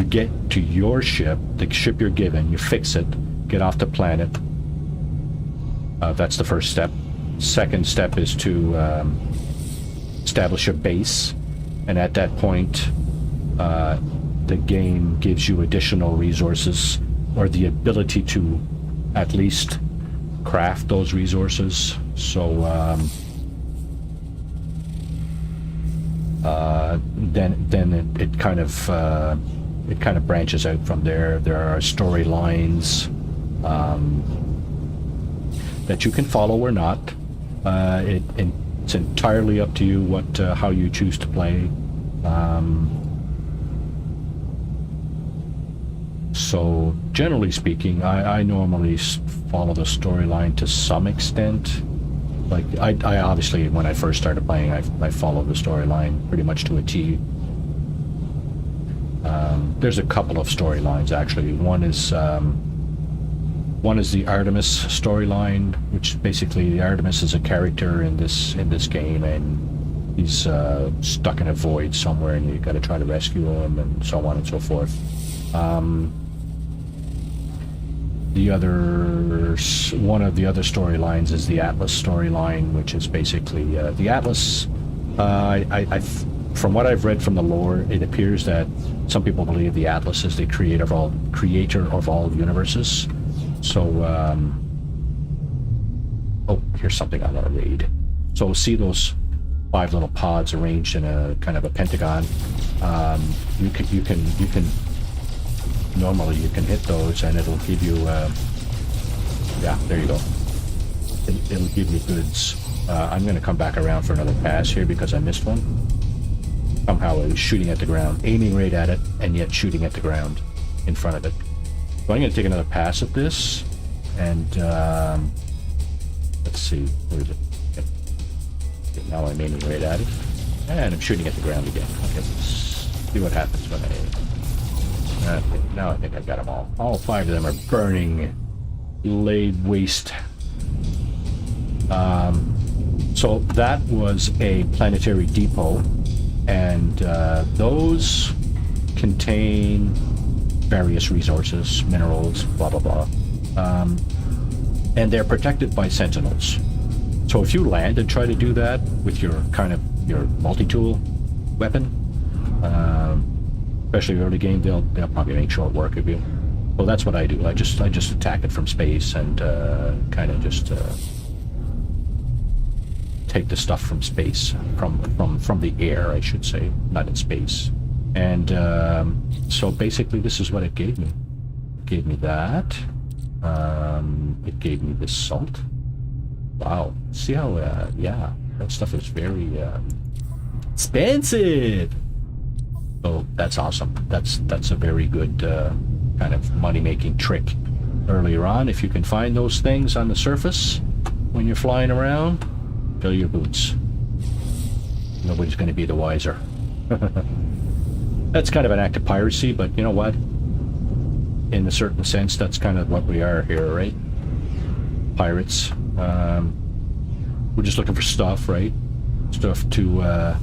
get to your ship, the ship you're given. You fix it, get off the planet. That's the first step. Second step is to establish a base, and at that point, the game gives you additional resources, or the ability to at least craft those resources. So then it kind of branches out from there. There are storylines that you can follow or not. It's entirely up to you how you choose to play. So generally speaking, I normally follow the storyline to some extent. Like I obviously, when I first started playing, I followed the storyline pretty much to a T. There's a couple of storylines actually. One is the Artemis storyline, which basically the Artemis is a character in this game, and he's stuck in a void somewhere, and you got to try to rescue him, and so on and so forth. One of the other storylines is the Atlas storyline, which is basically the Atlas. From what I've read from the lore, it appears that some people believe the Atlas is the creator of all universes. So, oh, here's something I want to read. So, see those 5 little pods arranged in a kind of a pentagon. You can normally you can hit those, and it'll give you. Yeah, there you go. It'll give you goods. I'm going to come back around for another pass here because I missed one. Somehow I was shooting at the ground, aiming right at it, and yet shooting at the ground in front of it. So I'm going to take another pass at this, and let's see, where is it? Okay, now I'm aiming right at it, and I'm shooting at the ground again. Okay, let's see what happens when I... Okay, now I think I've got them all. All 5 of them are burning, laid waste. So that was a planetary depot, and those contain various resources, minerals, blah blah blah, and they're protected by sentinels. So if you land and try to do that with your multi-tool, weapon. Especially early game, they'll probably make short work of you. Well, that's what I do. I just attack it from space and kind of just take the stuff from space, from the air, I should say, not in space. And so basically, this is what it gave me. It gave me that. It gave me this salt. Wow. See how? Yeah, that stuff is very expensive. So that's awesome. That's a very good kind of money-making trick earlier on. If you can find those things on the surface when you're flying around, fill your boots. Nobody's going to be the wiser. That's kind of an act of piracy, but you know what? In a certain sense, that's kind of what we are here, right? Pirates. We're just looking for stuff, right? Stuff to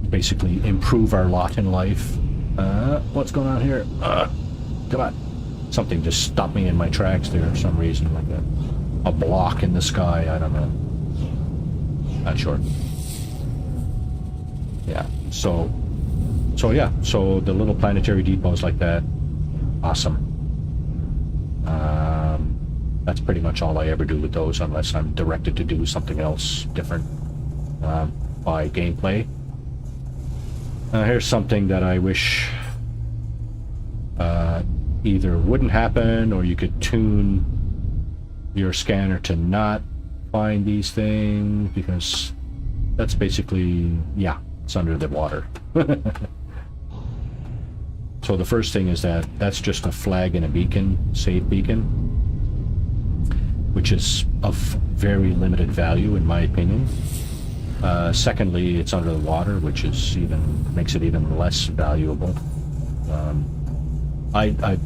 basically improve our lot in life. What's going on here? Come on. Something just stopped me in my tracks there for some reason, like a block in the sky. I don't know. Not sure. Yeah. So yeah. So the little planetary depots like that, awesome. That's pretty much all I ever do with those, unless I'm directed to do something else different by gameplay. Here's something that I wish either wouldn't happen, or you could tune your scanner to not find these things, because that's basically, yeah, it's under the water. So the first thing is that's just a flag and a beacon, save beacon, which is of very limited value in my opinion. Secondly, it's under the water, which is makes it even less valuable. I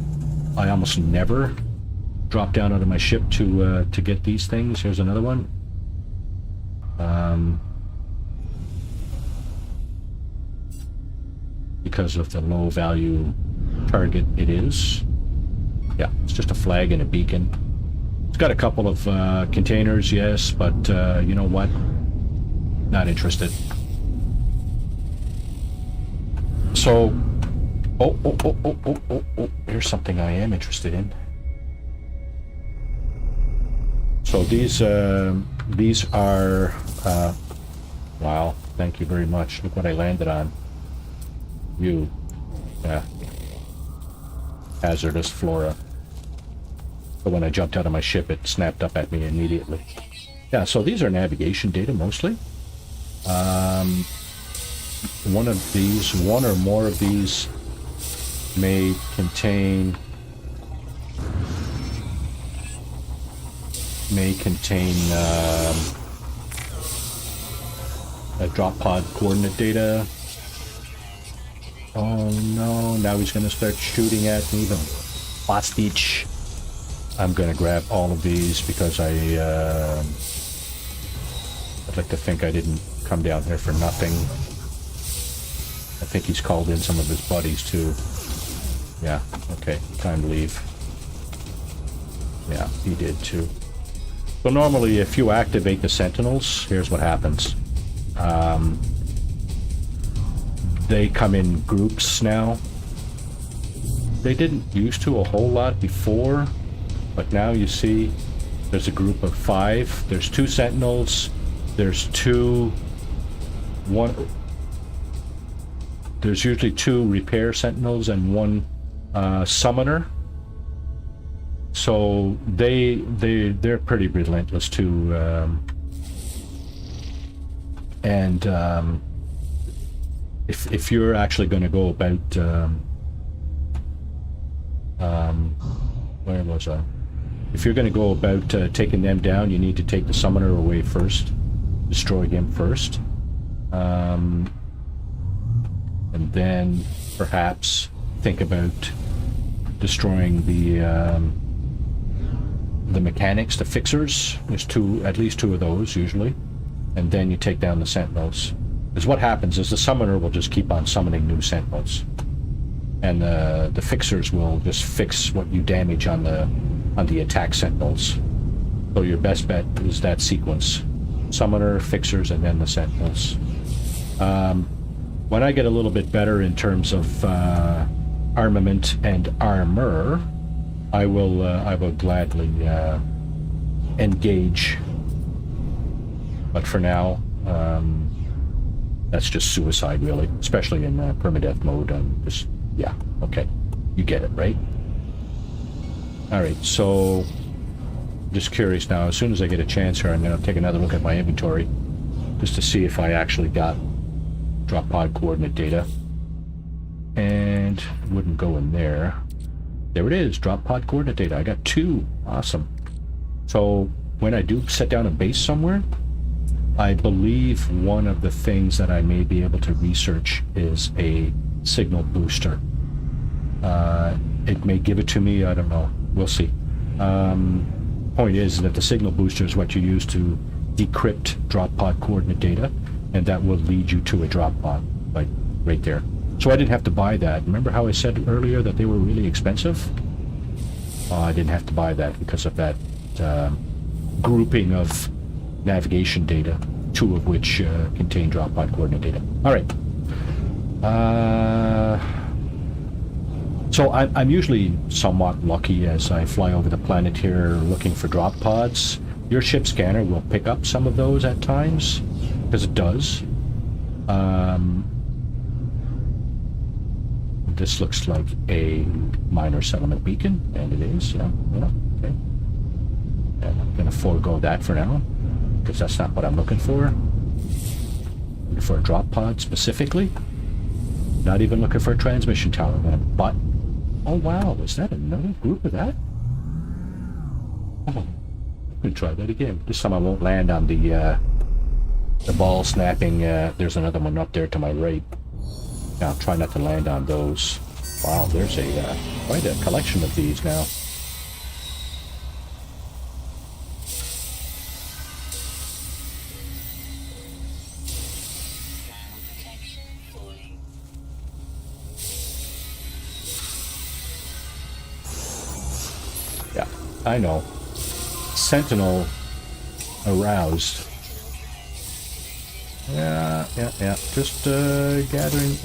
almost never drop down out of my ship to get these things. Here's another one. Because of the low value target it is. Yeah, it's just a flag and a beacon. It's got a couple of containers, yes, but you know what? Not interested. So, oh, here's something I am interested in. So these are, wow, thank you very much. Look what I landed on. Yeah. Hazardous flora. But when I jumped out of my ship, it snapped up at me immediately. Yeah, so these are navigation data mostly. One or more of these may contain a drop pod coordinate data. Oh no, now he's gonna start shooting at me, the hostage. I'm gonna grab all of these because I'd like to think I didn't come down here for nothing. I think he's called in some of his buddies too. Yeah, okay, time to leave. Yeah, he did too. So normally if you activate the sentinels, here's what happens. They come in groups now. They didn't used to a whole lot before, but now you see there's a group of 5. There's 2 sentinels. There's there's usually 2 repair sentinels and 1 summoner. So they're pretty relentless too. If you're actually going to go about where was I? If you're going to go about taking them down, you need to take the summoner away first, destroy him first, and then perhaps think about destroying the mechanics, the fixers. There's at least two of those usually, and then you take down the sentinels. Because what happens is the summoner will just keep on summoning new sentinels, and the fixers will just fix what you damage on the attack sentinels. So your best bet is that sequence. summoner, fixers, and then the sentinels. When I get a little bit better in terms of armament and armor, I will gladly engage. But for now, that's just suicide, really, especially in permadeath mode. Just, yeah, okay, you get it, right? All right, so just curious now. As soon as I get a chance here, I'm going to take another look at my inventory just to see if I actually got drop pod coordinate data. And it wouldn't go in there. There it is, drop pod coordinate data. I got 2. Awesome. So when I do set down a base somewhere, I believe one of the things that I may be able to research is a signal booster. It may give it to me, I don't know. We'll see. Point is that the signal booster is what you use to decrypt drop pod coordinate data, and that will lead you to a drop pod, like right there. So I didn't have to buy that. Remember how I said earlier that they were really expensive? I didn't have to buy that because of that grouping of navigation data, 2 of which contain drop pod coordinate data. All right. So I'm usually somewhat lucky as I fly over the planet here looking for drop pods. Your ship scanner will pick up some of those at times, because it does. This looks like a minor settlement beacon, and it is, yeah, okay. And I'm going to forego that for now, because that's not what I'm looking for. Looking for a drop pod specifically. Not even looking for a transmission tower. But, oh wow, is that another group of that? Oh, I'm going to try that again. This time I won't land on the ball snapping. There's another one up there to my right. Now, I'll try not to land on those. Wow, there's quite a collection of these now. Yeah, I know. Sentinel aroused. Yeah. Just gathering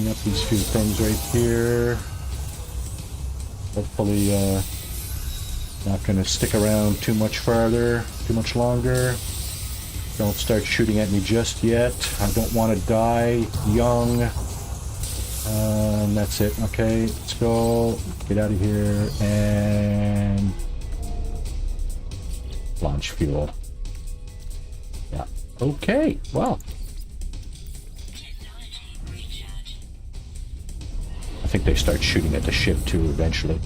up these few things right here. Hopefully, not going to stick around too much farther, too much longer. Don't start shooting at me just yet. I don't want to die young. That's it. Okay, let's go. Get out of here and launch fuel. Yeah. Okay. Well, I think they start shooting at the ship too eventually.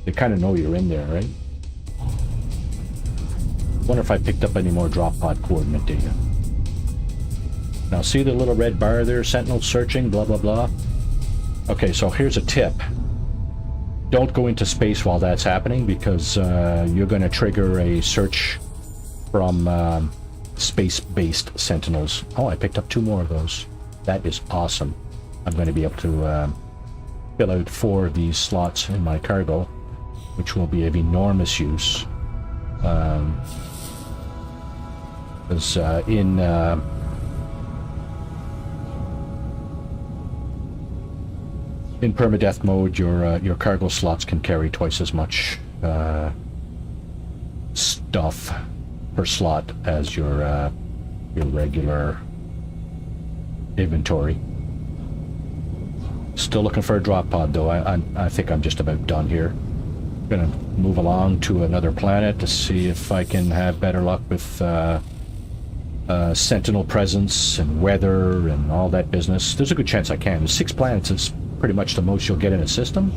They kind of know you're in there, right? Wonder if I picked up any more drop pod coordinate data. Now see the little red bar there, Sentinel searching, blah blah blah. Okay, so here's a tip. Don't go into space while that's happening, because you're going to trigger a search from space-based Sentinels. Oh, I picked up 2 more of those. That is awesome. I'm going to be able to fill out 4 of these slots in my cargo, which will be of enormous use. Because in permadeath mode, your cargo slots can carry twice as much stuff per slot as your regular inventory. Still looking for a drop pod, though. I think I'm just about done here. Gonna move along to another planet to see if I can have better luck with Sentinel presence and weather and all that business. There's a good chance I can. 6 planets is pretty much the most you'll get in a system.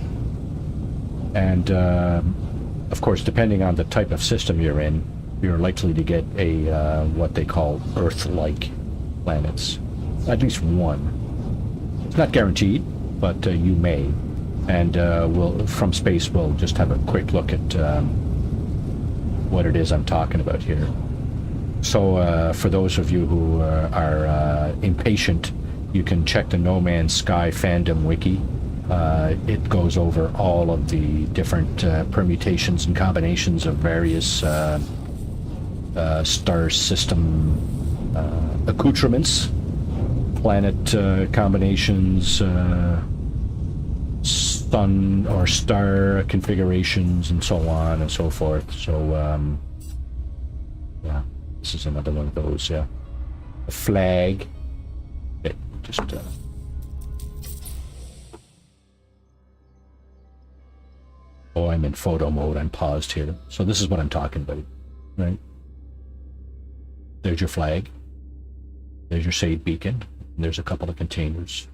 And of course, depending on the type of system you're in, you're likely to get a what they call Earth-like planets. At least one. It's not guaranteed, but you may. And from space, we'll just have a quick look at what it is I'm talking about here. So for those of you who are impatient, you can check the No Man's Sky fandom wiki, It goes over all of the different permutations and combinations of various star system accoutrements, planet combinations, sun or star configurations, and so on and so forth. So, yeah, this is another one of those, yeah. A flag. Okay, just... Oh, I'm in photo mode. I'm paused here. So this is what I'm talking about, right? There's your flag. There's your shade beacon. And there's a couple of containers.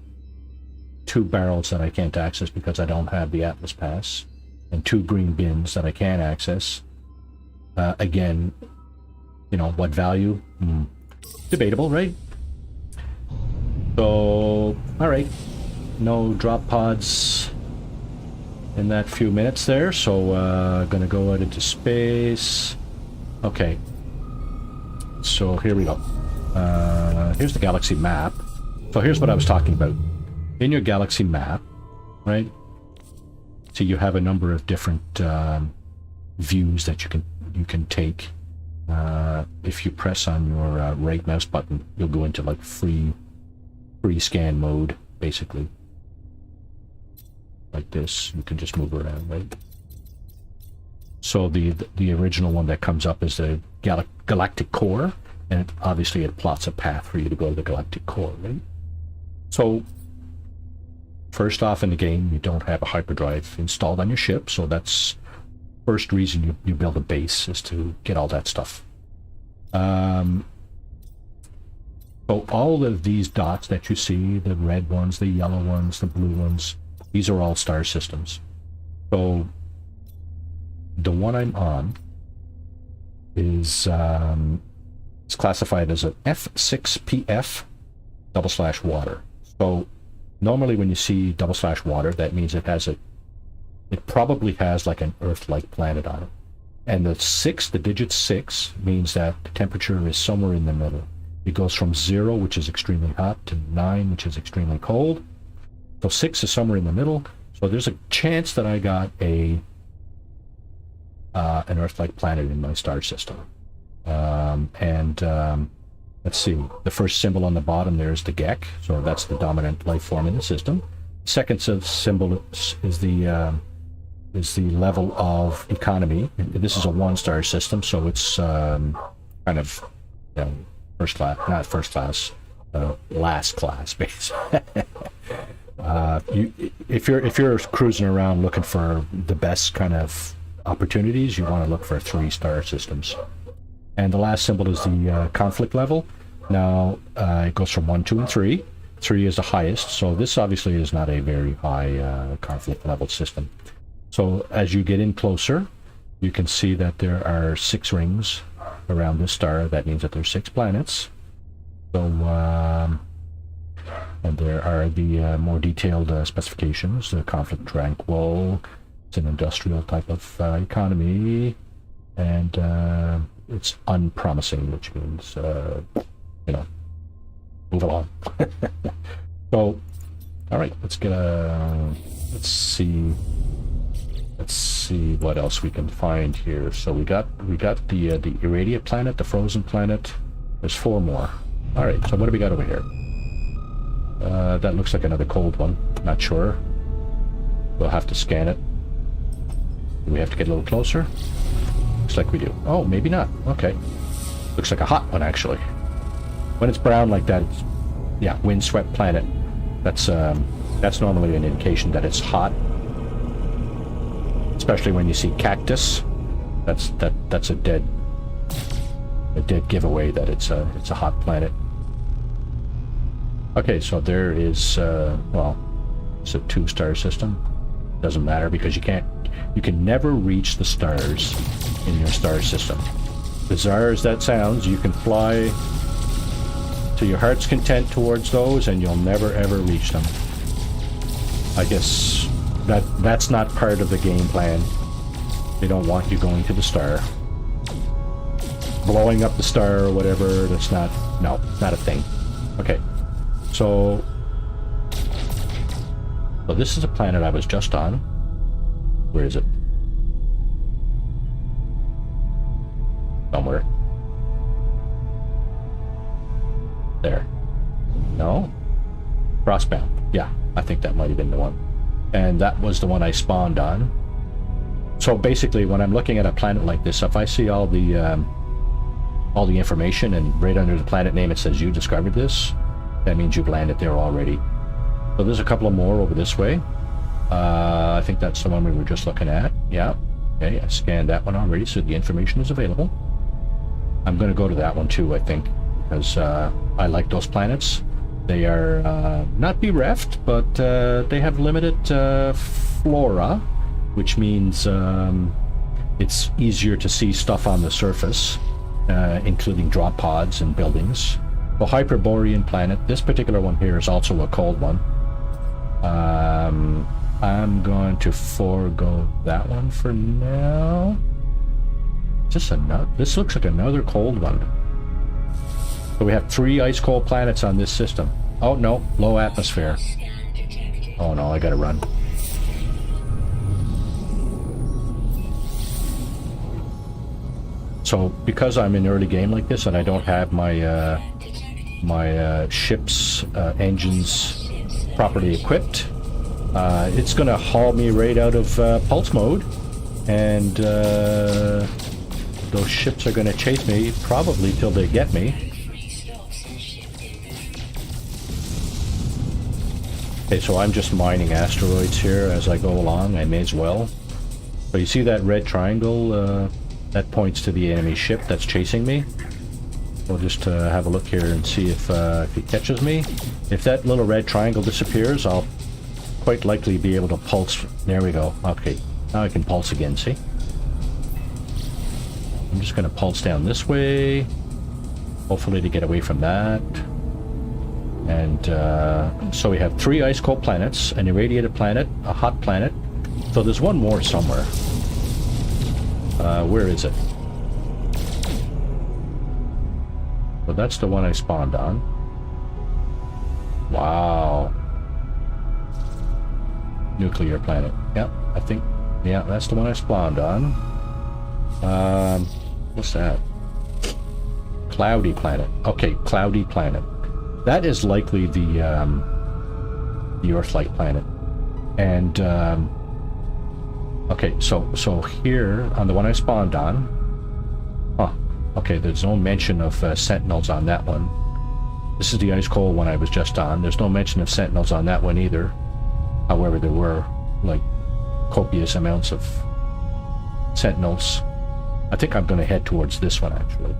2 barrels that I can't access because I don't have the Atlas Pass. And 2 green bins that I can access. Again, you know, what value? Debatable, right? So, alright. No drop pods in that few minutes there, so gonna go out into space. Okay, so here we go. Here's the galaxy map. So here's what I was talking about. In your galaxy map, right? So you have a number of different views that you can take. If you press on your right mouse button, you'll go into like free scan mode, basically. Like this, you can just move around, right? So the original one that comes up is the galactic core, and obviously it plots a path for you to go to the galactic core, right? So first off in the game, you don't have a hyperdrive installed on your ship, so that's first reason you build a base, is to get all that stuff. So all of these dots that you see, the red ones, the yellow ones, the blue ones, these are all star systems. So the one I'm on is it's classified as an F6PF /water. So normally when you see /water, that means it probably has like an Earth-like planet on it. And the digit 6 means that the temperature is somewhere in the middle. It goes from 0, which is extremely hot, to 9, which is extremely cold. So 6 is somewhere in the middle. So there's a chance that I got an Earth-like planet in my star system. Let's see. The first symbol on the bottom there is the Gek. So that's the dominant life form in the system. The second symbol is the level of economy. This is a 1-star system, so it's kind of first class, not first class, last class, basically. If you're cruising around looking for the best kind of opportunities, you want to look for 3-star systems. And the last symbol is the conflict level. Now it goes from 1, 2, and 3. 3 is the highest, so this obviously is not a very high conflict level system. So as you get in closer, you can see that there are 6 rings around this star. That means that there's 6 planets. So and there are the more detailed specifications. The conflict tranquil, it's an industrial type of economy, and it's unpromising, which means move along. So all right, let's see what else we can find here. So we got the irradiate planet, the frozen planet. There's 4 more. All right, so what do we got over here? That looks like another cold one. Not sure. We'll have to scan it. Do we have to get a little closer? Looks like we do. Oh, maybe not. Okay. Looks like a hot one, actually. When it's brown like that, it's, yeah, windswept planet. That's normally an indication that it's hot. Especially when you see cactus. That's a dead giveaway that it's a hot planet. Okay, so there is well, it's a 2-star system. Doesn't matter because you can never reach the stars in your star system. Bizarre as that sounds, you can fly to your heart's content towards those and you'll never ever reach them. I guess that's not part of the game plan. They don't want you going to the star. Blowing up the star or whatever, that's not a thing. Okay. So So this is a planet I was just on. Where is it? Somewhere. There. No? Crossbound. Yeah, I think that might have been the one. And that was the one I spawned on. So basically, when I'm looking at a planet like this, if I see all the information and right under the planet name it says you discovered this, that means you've landed there already. So there's a couple of more over this way. I think that's the one we were just looking at. Yeah. Okay, I scanned that one already, so the information is available. I'm going to go to that one too, I think, because I like those planets. They are not bereft, but they have limited flora, which means it's easier to see stuff on the surface, including drop pods and buildings. The Hyperborean planet, this particular one here is also a cold one. I'm going to forego that one for now. Just another. This looks like another cold one. So we have 3 ice cold planets on this system. Oh no, low atmosphere. Oh no, I gotta run. So because I'm in early game like this and I don't have my my ship's engines properly equipped, it's gonna haul me right out of pulse mode, and those ships are gonna chase me probably till they get me. Okay, so I'm just mining asteroids here as I go along. I may as well. So you see that red triangle? That points to the enemy ship that's chasing me. We'll just have a look here and see if he catches me. If that little red triangle disappears, I'll quite likely be able to pulse. There we go. Okay, now I can pulse again, see? I'm just going to pulse down this way, hopefully to get away from that. And so we have 3 ice cold planets, an irradiated planet, a hot planet. So there's one more somewhere. Where is it? Well, that's the one I spawned on. Wow. Nuclear planet. Yep, I think, yeah, that's the one I spawned on. What's that? Cloudy planet. Okay, cloudy planet. That is likely the Earth-like planet. And okay, so here on the one I spawned on, okay, there's no mention of sentinels on that one. This is the ice cold one I was just on. There's no mention of sentinels on that one either. However, there were like copious amounts of sentinels. I think I'm going to head towards this one actually.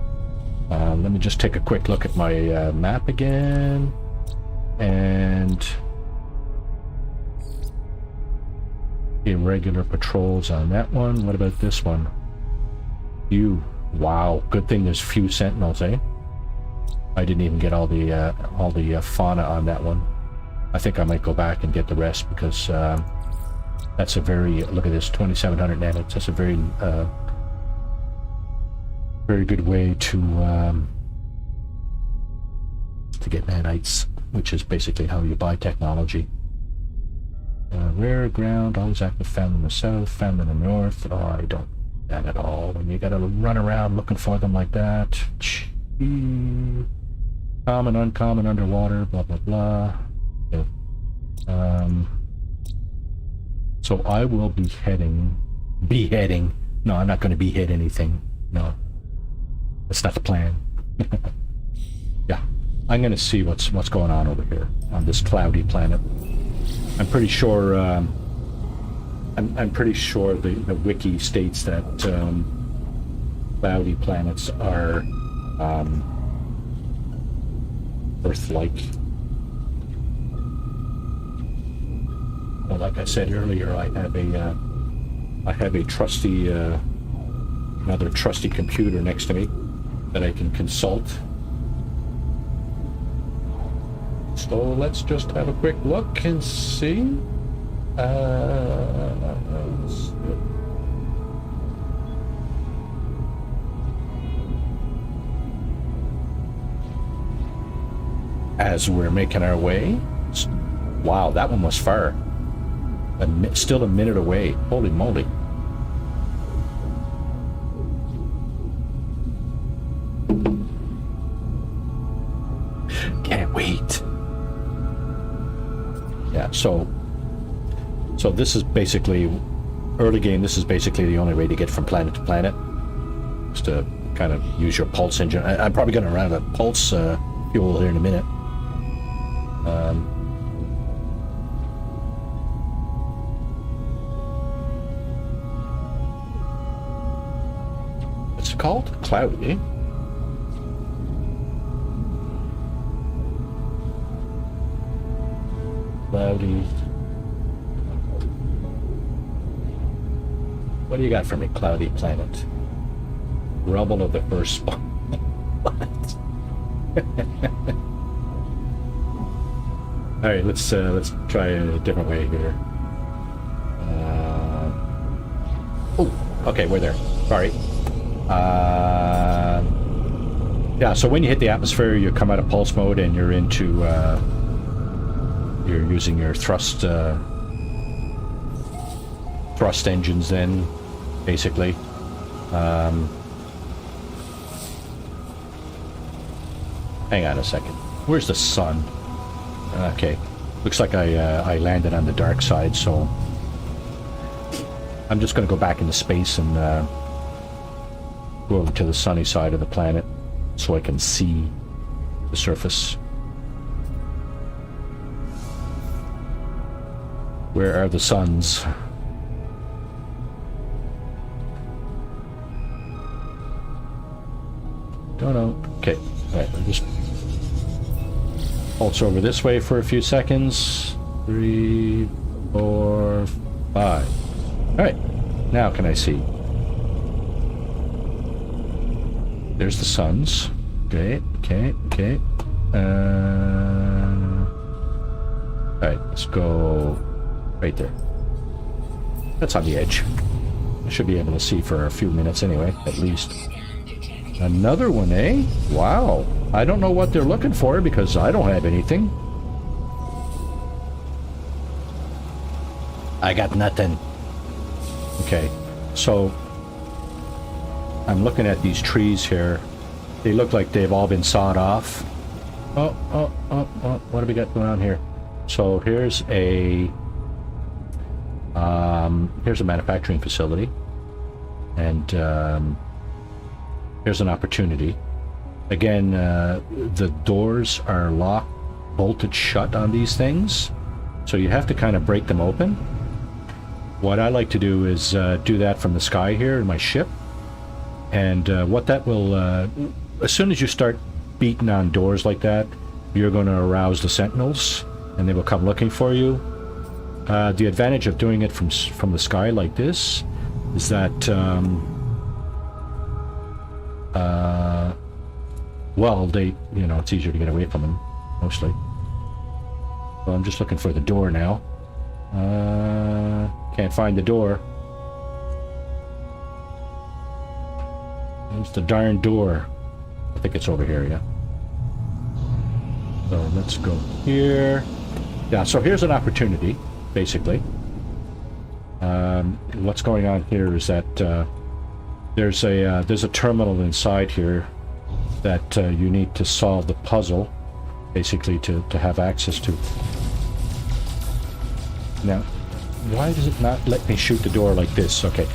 Let me just take a quick look at my map again, and irregular patrols on that one. What about this one? Few. Wow, good thing there's few sentinels, eh? I didn't even get all the fauna on that one. I think I might go back and get the rest, because that's a very, look at this, 2,700 nanites. That's a very very good way to get nanites, which is basically how you buy technology. Rare ground, always active, found in the south, found in the north. Oh, I don't do that at all. When you gotta run around looking for them like that. Common, uncommon, underwater, blah blah blah. Okay. So I will be heading. No, I'm not going to behead anything. No. That's not the plan. Yeah, I'm going to see what's going on over here on this cloudy planet. I'm pretty sure. I'm pretty sure the wiki states that cloudy planets are Earth-like. Well, like I said earlier, I have a trusty another trusty computer next to me that I can consult. So let's just have a quick look and see. As we're making our way. Wow, that one was far. Still a minute away. Holy moly. Can't wait. Yeah, so this is basically, early game, this is basically the only way to get from planet to planet. Just to kind of use your pulse engine. I'm probably going to run out of pulse fuel here in a minute. What's it called? Cloudy, eh? Cloudy. What do you got for me, Cloudy Planet? Rubble of the first spawn. All right, let's try a different way here. Oh, okay, we're there. Sorry. Yeah, so when you hit the atmosphere, you come out of pulse mode and you're into you're using your thrust engines then, basically. Hang on a second. Where's the sun? Okay. Looks like I landed on the dark side, so I'm just going to go back into space and go over to the sunny side of the planet so I can see the surface. Where are the suns? Don't know. Okay. Alright, we'll just pulse over this way for a few seconds. 3, 4, 5. Alright. Now can I see? There's the suns. Okay, okay, okay. Alright, let's go right there. That's on the edge. I should be able to see for a few minutes anyway, at least. Another one, eh? Wow. I don't know what they're looking for because I don't have anything. I got nothing. Okay, so I'm looking at these trees here. They look like they've all been sawed off. Oh, what do we got going on here? So here's a manufacturing facility, and here's an opportunity. Again, the doors are locked, bolted shut on these things, so you have to kind of break them open. What I like to do is do that from the sky here in my ship, and what that will, as soon as you start beating on doors like that, you're going to arouse the sentinels, and they will come looking for you. The advantage of doing it from the sky like this is that well, it's easier to get away from them, mostly. So I'm just looking for the door now. Can't find the door. There's the darn door. I think it's over here, yeah. So let's go here. Yeah, so here's an opportunity, basically. What's going on here is that there's a terminal inside here that you need to solve the puzzle, basically, to have access to. Now, why does it not let me shoot the door like this? Okay,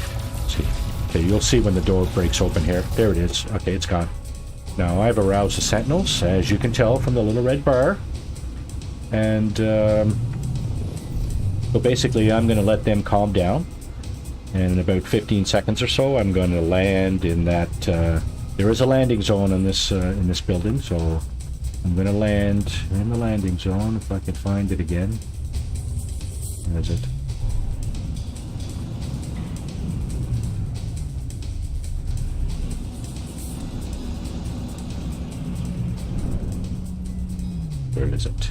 see. Okay, you'll see when the door breaks open here. There it is. Okay, it's gone. Now, I've aroused the sentinels, as you can tell from the little red bar. And so basically, I'm going to let them calm down. And in about 15 seconds or so, I'm going to land in that. There is a landing zone in this building, so I'm going to land in the landing zone if I can find it again. Where is it? Where is it?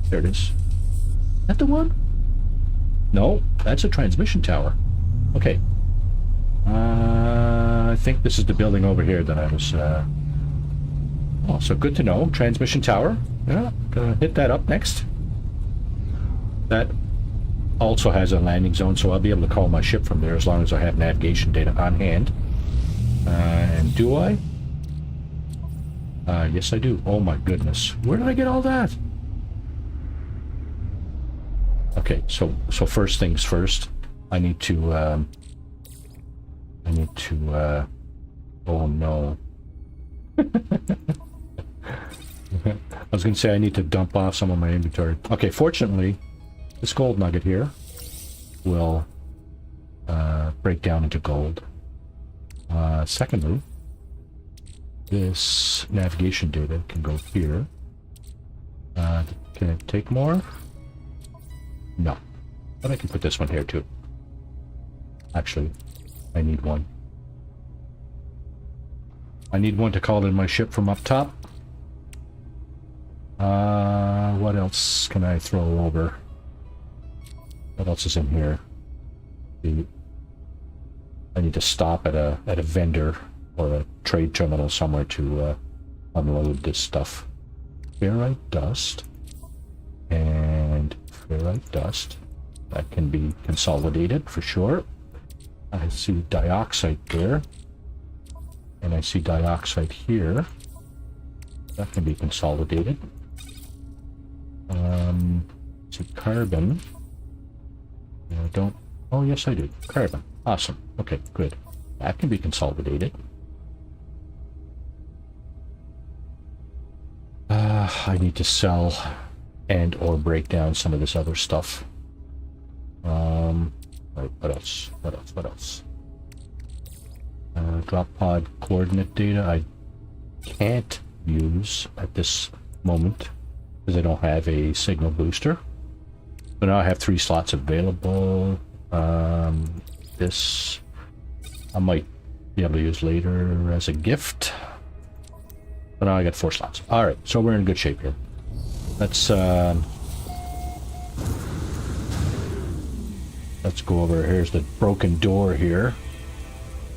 There it is. Is that the one? No, that's a transmission tower. Okay. I think this is the building over here that I was... Oh, so good to know. Transmission tower. Yeah, gonna hit that up next. That also has a landing zone, so I'll be able to call my ship from there as long as I have navigation data on hand. And do I? Yes, I do. Oh my goodness. Where did I get all that? Okay, so first things first. I need to, oh no. I was going to say I need to dump off some of my inventory. Okay, fortunately, this gold nugget here will break down into gold. Secondly, this navigation data can go here. Can it take more? No. But I can put this one here too. Actually, I need one. I need one to call in my ship from up top. What else can I throw over? What else is in here? I need to stop at a vendor or a trade terminal somewhere to unload this stuff. Ferrite dust and ferrite dust. That can be consolidated for sure. I see dioxide there. And I see dioxide here. That can be consolidated. See carbon. I don't. Oh, yes, I do. Carbon. Awesome. Okay, good. That can be consolidated. I need to sell and or break down some of this other stuff. Right, what else? What else? What else? Drop pod coordinate data I can't use at this moment because I don't have a signal booster. But now I have 3 slots available. This I might be able to use later as a gift. But now I got 4 slots. Alright, so we're in good shape here. Let's go over. Here's the broken door here.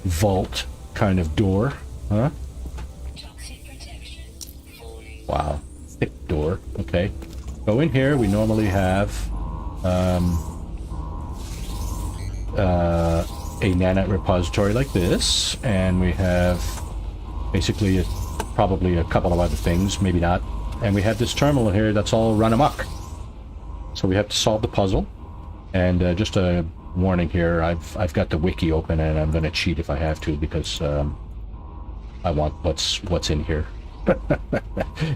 Vault kind of door, huh? Wow, thick door. Okay, so in here we normally have a nanite repository like this, and we have basically probably a couple of other things, maybe not, and we have this terminal here that's all run amok. So we have to solve the puzzle, and just a warning here, I've got the wiki open and I'm gonna cheat if I have to because I want what's in here.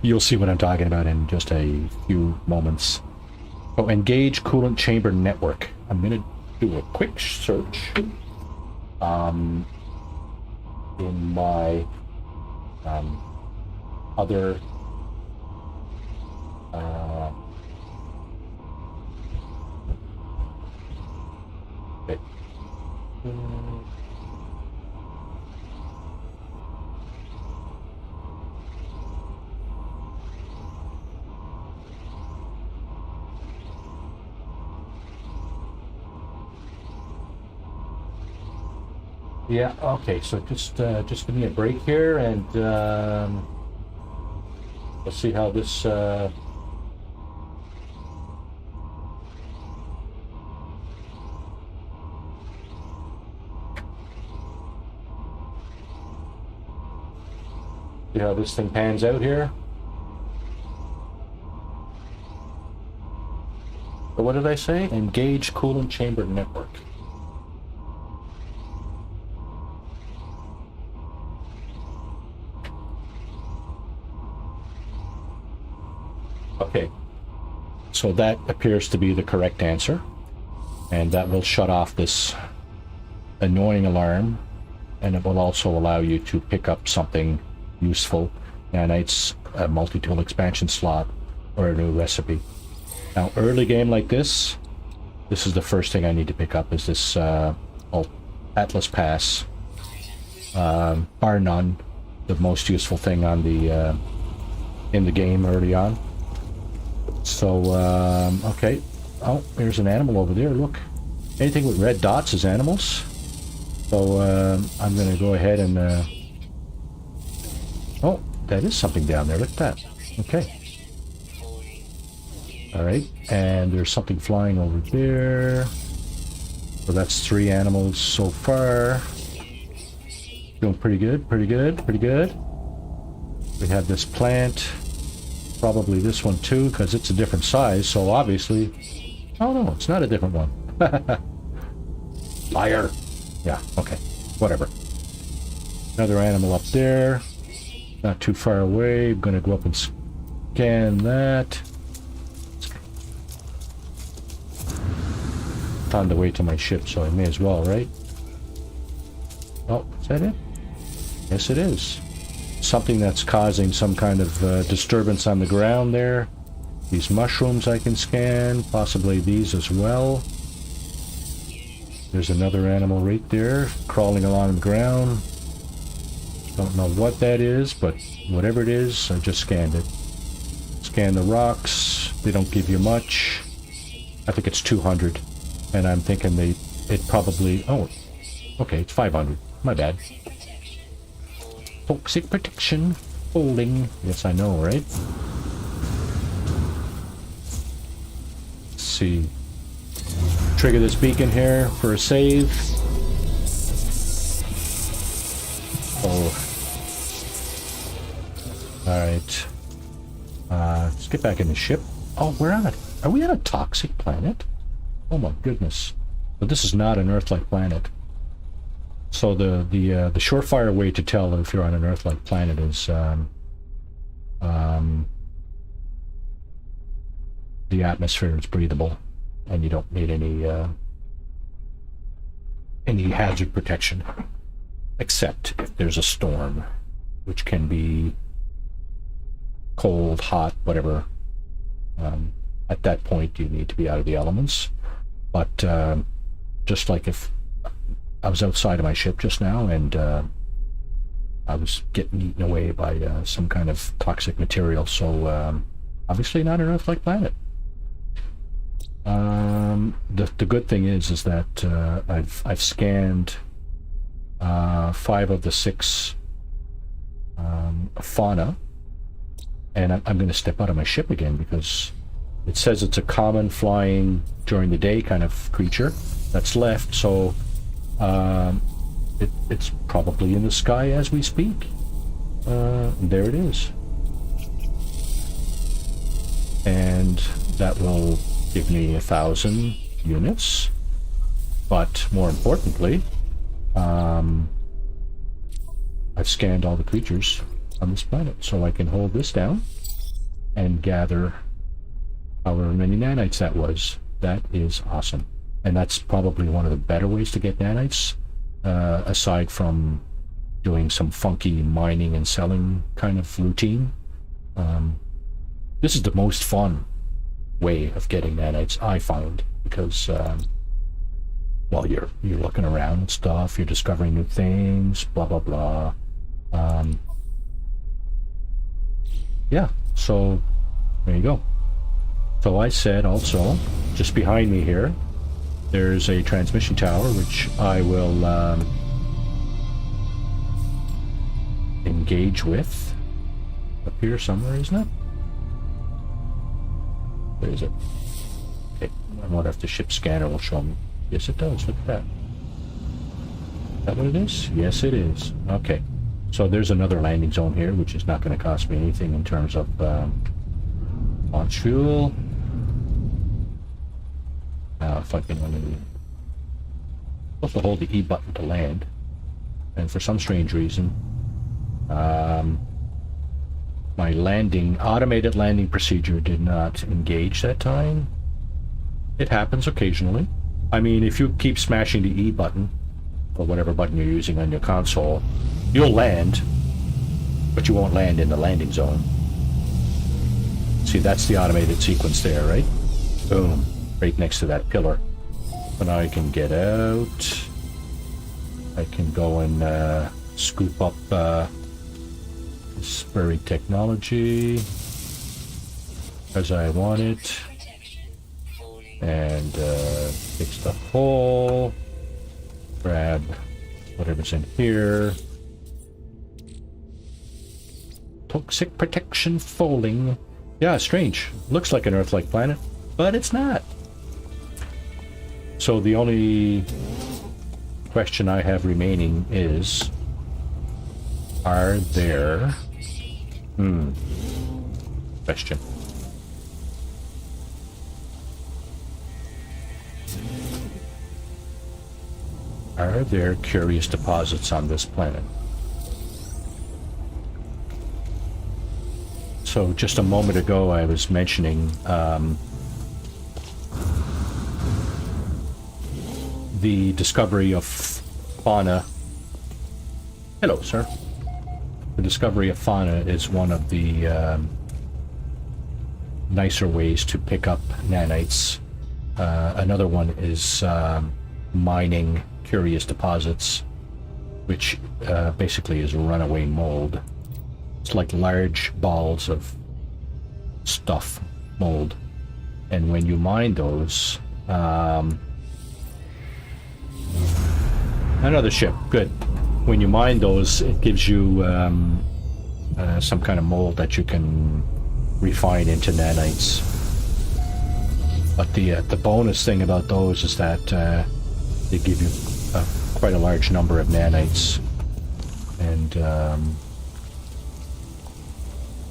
You'll see what I'm talking about in just a few moments. Oh, engage coolant chamber network. I'm gonna do a quick search in my other okay. Yeah, okay, so just give me a break here and let's see how this see how this thing pans out here. So what did I say? Engage coolant chamber network. Okay, so that appears to be the correct answer, and that will shut off this annoying alarm, and it will also allow you to pick up something useful, nanites, a multi-tool expansion slot, or a new recipe. Now, early game like this is the first thing I need to pick up, is this Atlas Pass. Bar none, the most useful thing on the in the game early on. So, okay. Oh, there's an animal over there, look. Anything with red dots is animals. So, I'm going to go ahead and... Oh, that is something down there, look at that. Okay. Alright, and there's something flying over there. So that's 3 animals so far. Doing pretty good, pretty good, pretty good. We have this plant. Probably this one too, because it's a different size, so obviously... Oh no, it's not a different one. Liar! Yeah, okay. Whatever. Another animal up there. Not too far away. I'm gonna go up and scan that. On the way to my ship, so I may as well, right? Oh, is that it? Yes, it is. Something that's causing some kind of disturbance on the ground there. These mushrooms I can scan, possibly these as well. There's another animal right there, crawling along the ground. Don't know what that is, but whatever it is, I just scanned it. Scan the rocks. They don't give you much. I think it's 200. And I'm thinking it probably... Oh, okay, it's 500. My bad. Toxic protection. Holding. Yes, I know, right? Let's see. Trigger this beacon here for a save. Oh. Alright. Let's get back in the ship. Oh, we're on it. Are we on a toxic planet? Oh my goodness. But this is not an Earth-like planet. So the surefire way to tell if you're on an Earth-like planet is the atmosphere is breathable, and you don't need any hazard protection, except if there's a storm, which can be cold, hot, whatever. At that point, you need to be out of the elements. But just like if I was outside of my ship just now and I was getting eaten away by some kind of toxic material, so obviously not an Earth-like planet. The good thing is that I've scanned 5 of the 6 fauna, and I'm going to step out of my ship again because it says it's a common flying during the day kind of creature that's left, so it's probably in the sky as we speak. There it is. And that will give me 1,000 units. But more importantly, I've scanned all the creatures on this planet, so I can hold this down and gather however many nanites that was. That is awesome. And that's probably one of the better ways to get nanites, aside from doing some funky mining and selling kind of routine. This is the most fun way of getting nanites, I find, because well, you're looking around and stuff, you're discovering new things, blah blah blah. Yeah, so there you go. So I said also, just behind me here, there's a transmission tower, which I will engage with. Up here somewhere, isn't it? Where is it? Okay, I wonder if the ship scanner will show me. Yes, it does. Look at that. Is that what it is? Yes, it is. Okay. So there's another landing zone here, which is not going to cost me anything in terms of launch fuel. Now, if I can supposed to hold the E button to land, and for some strange reason, my automated landing procedure did not engage that time. It happens occasionally. I mean, if you keep smashing the E button, or whatever button you're using on your console, you'll land, but you won't land in the landing zone. See, that's the automated sequence there, right? Boom. Right next to that pillar. So now I can get out. I can go and scoop up this buried technology as I want it. And fix the hole. Grab whatever's in here. Toxic protection falling. Yeah, strange. Looks like an Earth-like planet, but it's not. So the only question I have remaining is, are there... Question. Are there curious deposits on this planet? So just a moment ago I was mentioning the discovery of fauna. Hello, sir. The discovery of fauna is one of the nicer ways to pick up nanites. Another one is mining curious deposits, which basically is runaway mold. It's like large balls of stuff, mold, and when you mine those, another ship, good. When you mine those, it gives you some kind of mold that you can refine into nanites. But the bonus thing about those is that they give you quite a large number of nanites, and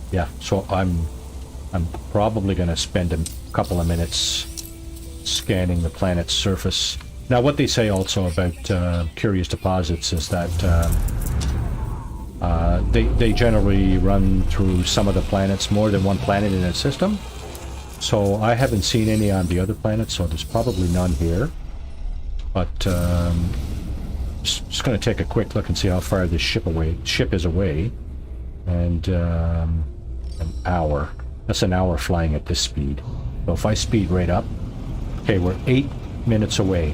yeah. So I'm probably going to spend a couple of minutes scanning the planet's surface. Now, what they say also about curious deposits is that they generally run through some of the planets, more than one planet in a system. So I haven't seen any on the other planets, so there's probably none here. But just going to take a quick look and see how far this ship is away. And an hour. That's an hour flying at this speed. So if I speed right up, okay, we're 8 minutes away.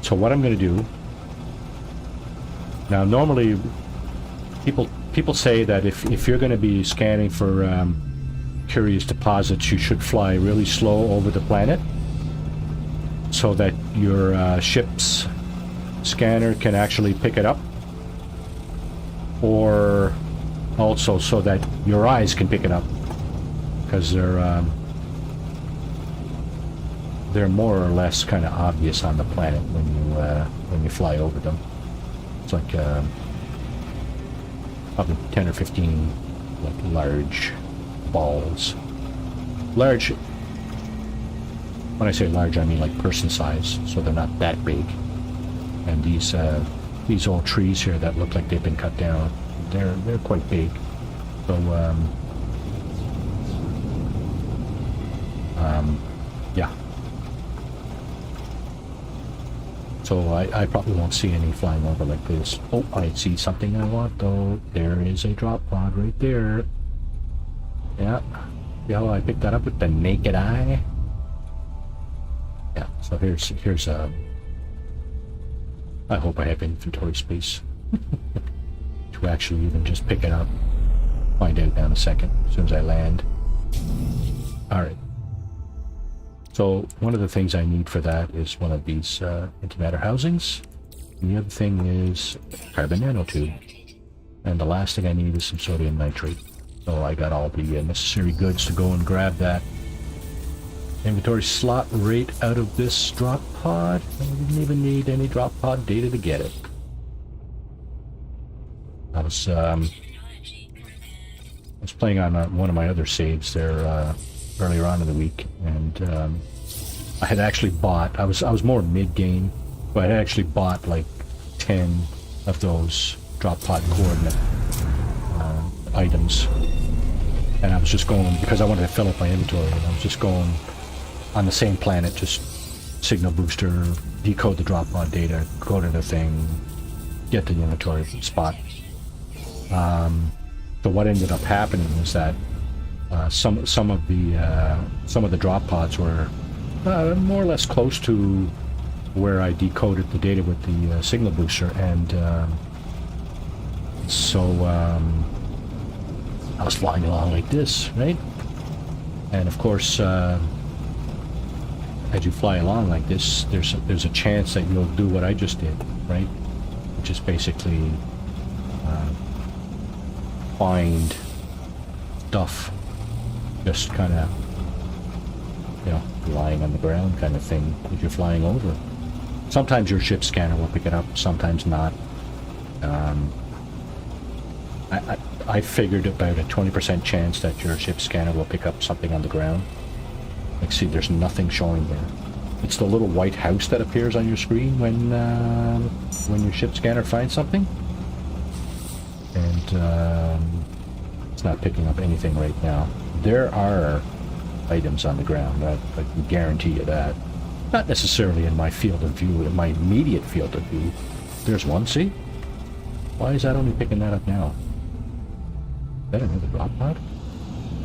So what I'm going to do now, normally people say that if you're going to be scanning for curious deposits, you should fly really slow over the planet so that your ship's scanner can actually pick it up, or also so that your eyes can pick it up, because they're more or less kind of obvious on the planet when you fly over them. It's like probably 10 or 15 like large balls. Large, when I say large, I mean like person size, so they're not that big. And these old trees here that look like they've been cut down, they're quite big. So yeah. So I probably won't see any flying over like this. Oh, I see something I want though. There is a drop pod right there. Yeah. See how I picked that up with the naked eye? Yeah, so here's I hope I have inventory space to actually even just pick it up. Find out in a second, as soon as I land. Alright. So one of the things I need for that is one of these antimatter housings. And the other thing is carbon nanotube. And the last thing I need is some sodium nitrate. So I got all the necessary goods to go and grab that inventory slot right out of this drop pod. I didn't even need any drop pod data to get it. I was playing on one of my other saves there earlier on in the week, and I had actually bought. I was more mid-game, but I had actually bought like 10 of those drop pod coordinate items, and I was just going because I wanted to fill up my inventory. And I was just going on the same planet, just signal booster, decode the drop pod data, go to the thing, get the inventory spot. So what ended up happening was that some of the drop pods were more or less close to where I decoded the data with the signal booster, and so I was flying along like this, right? And of course, as you fly along like this, there's a chance that you'll do what I just did, right? Which is basically find stuff just kind of, you know, lying on the ground kind of thing if you're flying over. Sometimes your ship scanner will pick it up, sometimes not. I figured about a 20% chance that your ship scanner will pick up something on the ground. Like, see, there's nothing showing there. It's the little white house that appears on your screen when your ship scanner finds something. And it's not picking up anything right now. There are items on the ground, I can guarantee you that. Not necessarily in my field of view, in my immediate field of view. There's one, see? Why is that only picking that up now? Is that another drop pod?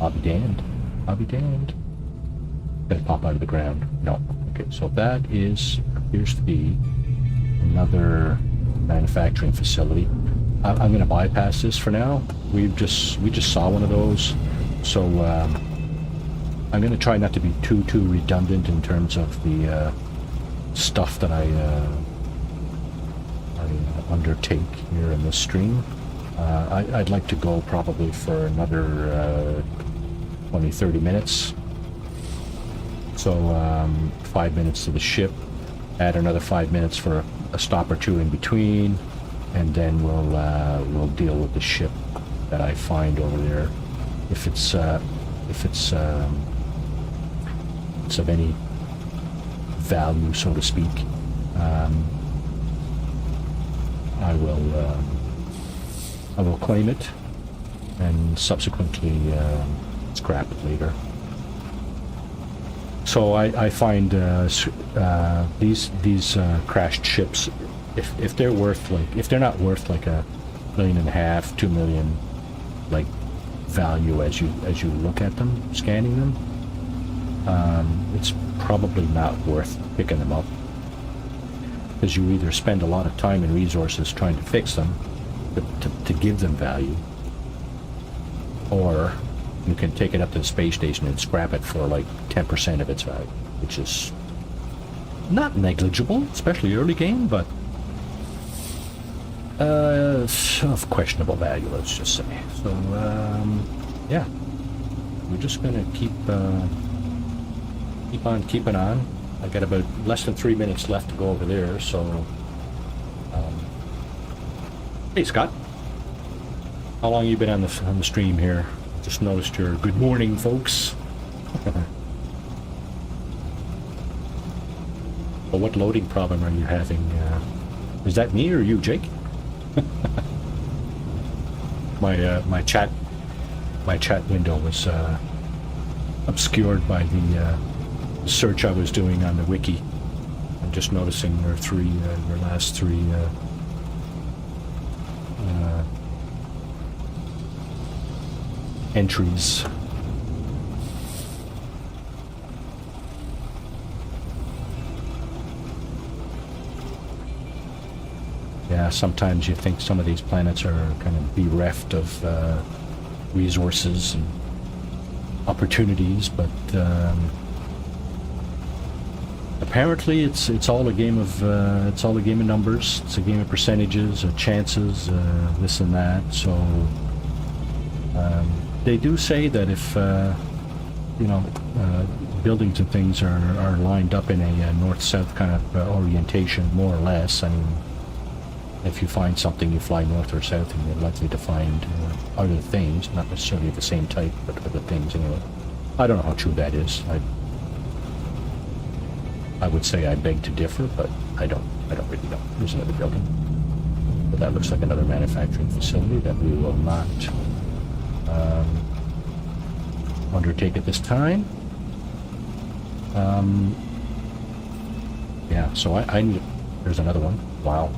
I'll be damned. I'll be damned. Did it pop out of the ground? No. Okay, so that appears to be another manufacturing facility. I'm going to bypass this for now. We just saw one of those, so I'm going to try not to be too redundant in terms of the stuff that I undertake here in this stream. I'd like to go probably for another 20-30 minutes. So 5 minutes to the ship, add another 5 minutes for a stop or two in between, and then we'll deal with the ship that I find over there. If it's of any value, so to speak, I will claim it and subsequently scrap it later. So I find these crashed ships, if they're worth if they're not worth like $1.5 million, $2 million, like value as you look at them, scanning them, it's probably not worth picking them up, because you either spend a lot of time and resources trying to fix them to give them value, or you can take it up to the space station and scrap it for like 10% of its value, which is not negligible, especially early game, but of questionable value, let's just say. So yeah, we're just gonna keep on keeping on. I got about less than 3 minutes left to go over there, so hey Scott, how long you been on the stream here? Just noticed your good morning, folks. Well, what loading problem are you having? Is that me or you, Jake? My chat window was obscured by the search I was doing on the wiki. I'm just noticing your last three entries. Yeah, sometimes you think some of these planets are kind of bereft of resources and opportunities, but apparently it's all a game of numbers. It's a game of percentages, of chances, this and that. So they do say that if buildings and things are lined up in a north-south kind of orientation, more or less. I mean, if you find something, you fly north or south, and you're likely to find other things, not necessarily of the same type, but other things anyway. I don't know how true that is. I would say I beg to differ, but I don't really know. There's another building, but that looks like another manufacturing facility that we will not undertake at this time. Yeah, so I need. There's another one. Wow.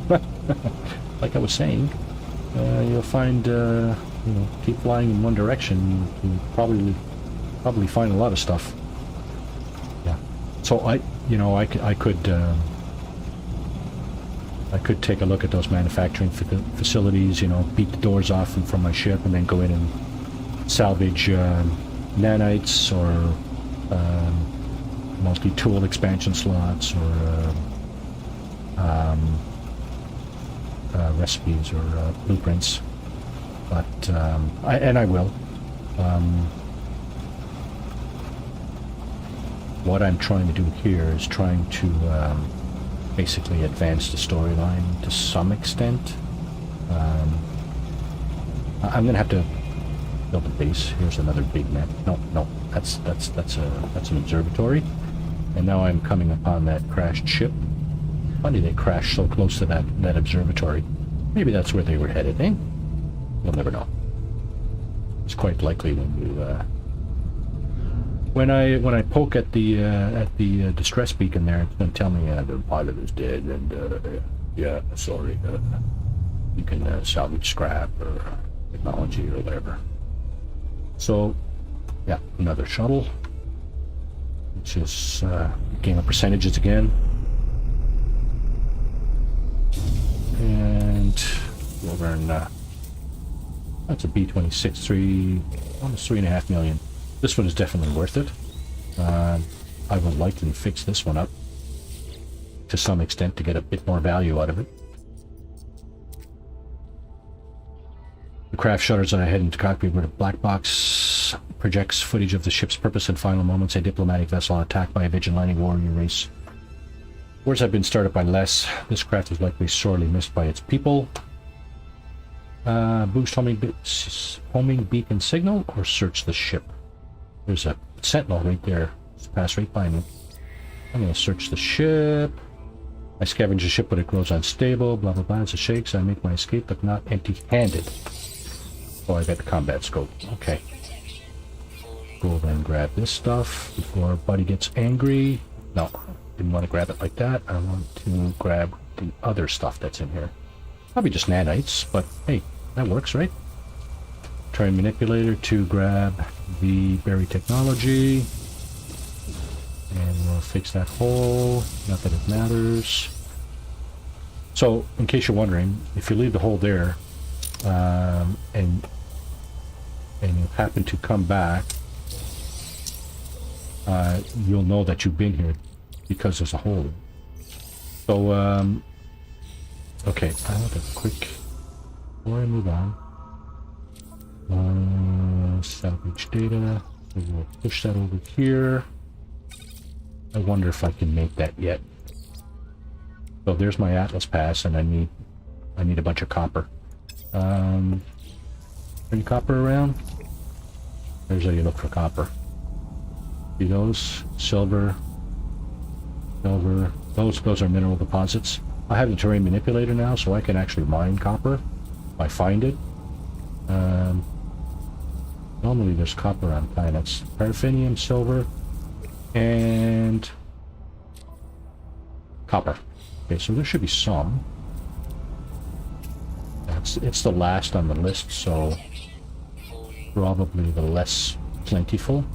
Like I was saying, you'll find, keep flying in one direction, you probably find a lot of stuff. Yeah. So I could take a look at those manufacturing facilities, beat the doors off them from my ship, and then go in and salvage nanites or multi-tool expansion slots or recipes or blueprints, but I will. what I'm trying to do here is trying to basically advance the storyline to some extent. I'm gonna have to build a base. Here's another big map. No, that's an observatory. And now I'm coming upon that crashed ship. Funny they crashed so close to that observatory. Maybe that's where they were headed, eh? You'll never know. It's quite likely when you when I poke at the distress beacon there, it's gonna tell me the pilot is dead, and yeah, sorry, you can salvage scrap or technology or whatever. So, yeah, another shuttle, which is game of percentages again, and over in that's a B-26, almost 3.5 million. This one is definitely worth it. I will likely fix this one up to some extent to get a bit more value out of it. The craft shutters that I head into cockpit where the black box projects footage of the ship's purpose and final moments. A diplomatic vessel attacked by a vigilante warrior race. Wars have been started by less. This craft is likely sorely missed by its people. Boost homing beacon signal or search the ship. There's a sentinel right there. Just pass right by me. I'm going to search the ship. I scavenge the ship, but it grows unstable. Blah, blah, blah. As it shakes, I make my escape, but not empty-handed. Oh, I got the combat scope. Okay. Go over and grab this stuff before Buddy gets angry. No, didn't want to grab it like that. I want to grab the other stuff that's in here. Probably just nanites, but hey, that works, right? Try manipulator to grab the berry technology. And we'll fix that hole. Not that it matters. So, in case you're wondering, if you leave the hole there, and you happen to come back, you'll know that you've been here because there's a hole. So, okay, I want a quick, before I move on, salvage data, so we'll push that over here. I wonder if I can make that yet. So there's my Atlas pass, and I need a bunch of copper. Any copper around? There's how you look for copper. See those? Silver. Those are mineral deposits. I have the terrain manipulator now, so I can actually mine copper if I find it. Normally there's copper on planets. Paraffinium, silver, and copper. Okay, so there should be some. It's the last on the list, so probably the less plentiful.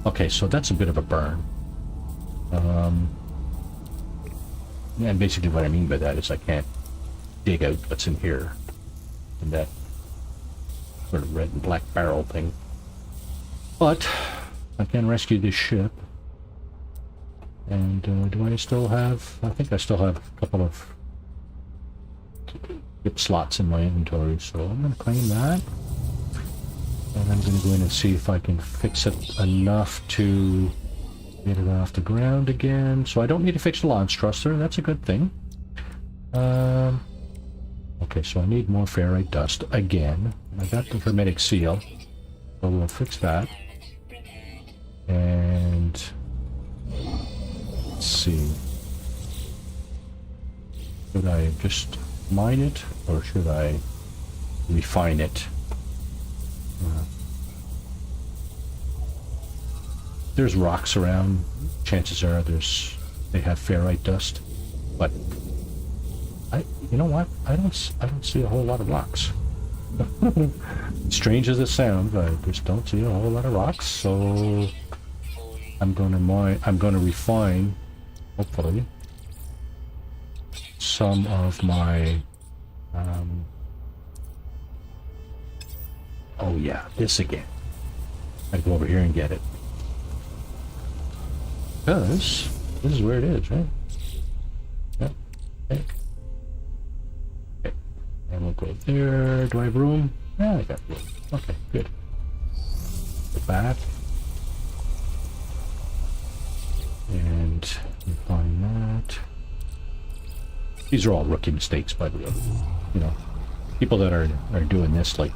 Okay, so that's a bit of a burn. And basically what I mean by that is I can't dig out what's in here. In that sort of red and black barrel thing. But I can rescue this ship. And do I still have... I think I still have a couple of ship slots in my inventory, so I'm going to claim that. And I'm going to go in and see if I can fix it enough to get it off the ground again. So I don't need to fix the launch thruster, that's a good thing. Okay, so I need more ferrite dust again. I got the hermetic seal, so we'll fix that. And let's see. Should I just mine it, or should I refine it? There's rocks around. Chances are they have ferrite dust, but you know what? I don't see a whole lot of rocks. Strange as it sounds, I just don't see a whole lot of rocks. So I'm gonna refine, hopefully, some of my. Oh yeah, this again. I'd go over here and get it. Because this is where it is, right? Yep. Okay. Okay. And we'll go there. Do I have room? Yeah, I got room. Okay, good. Go back. And find that. These are all rookie mistakes, by the way. You know, people that are doing this like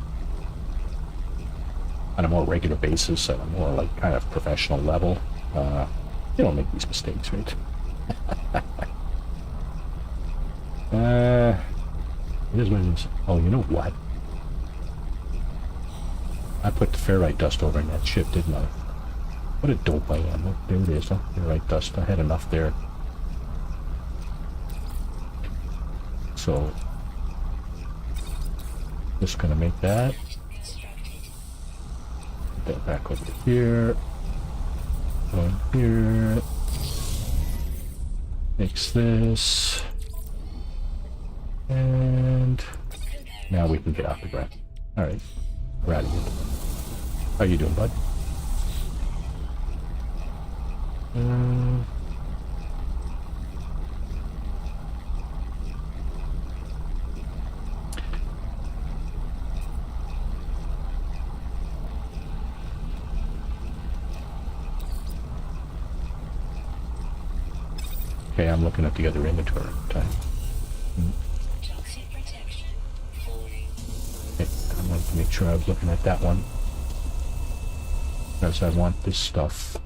on a more regular basis, at a more like kind of professional level, you don't make these mistakes, right? It is what it is. Oh, you know what? I put the ferrite dust over in that ship, didn't I? What a dope I am. Look, there it is, huh? Ferrite dust. I had enough there. So, just gonna make that. Put that back over here. Go in here. Mix this. And now we can get off the ground. Alright. We're out of here. How you doing, bud? Okay, I'm looking at the other inventory time. Okay, I wanted to make sure I was looking at that one. Because I want this stuff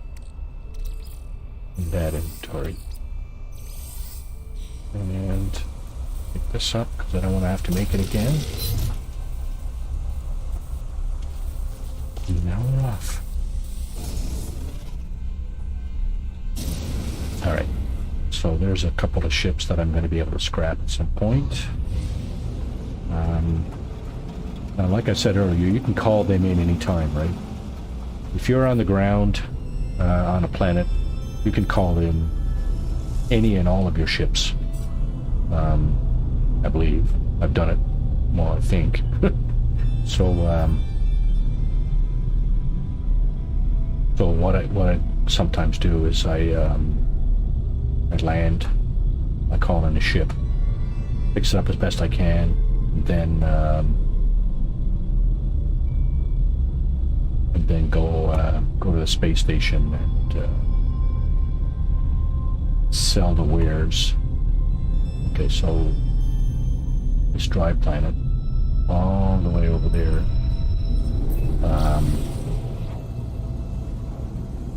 in that inventory. And pick this up because I don't want to have to make it again. And now we're off. Alright. So there's a couple of ships that I'm going to be able to scrap at some point. Now, like I said earlier, you can call them in any time, right? If you're on the ground on a planet, you can call in any and all of your ships. I believe I've done it more, I think. So what I sometimes do is I land, I call in a ship, fix it up as best I can, and then go to the space station and sell the wares. Okay, so this dry planet, all the way over there.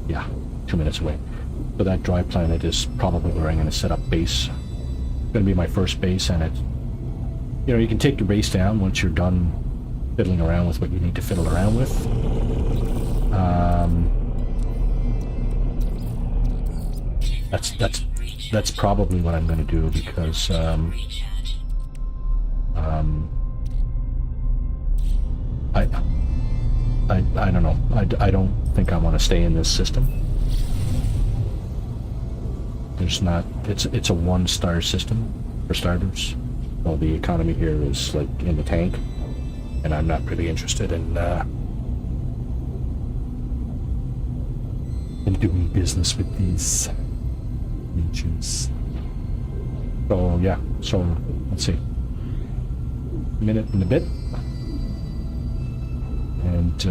Yeah, 2 minutes away. So that dry planet is probably where I'm going to set up base. It's going to be my first base, and it's, you know, you can take your base down once you're done fiddling around with what you need to fiddle around with. That's probably what I'm going to do, because I don't know. I don't think I want to stay in this system. There's not. It's a one-star system for starters. Well, the economy here is like in the tank, and I'm not really interested in doing business with these regions. So yeah. So let's see. Minute and a bit. And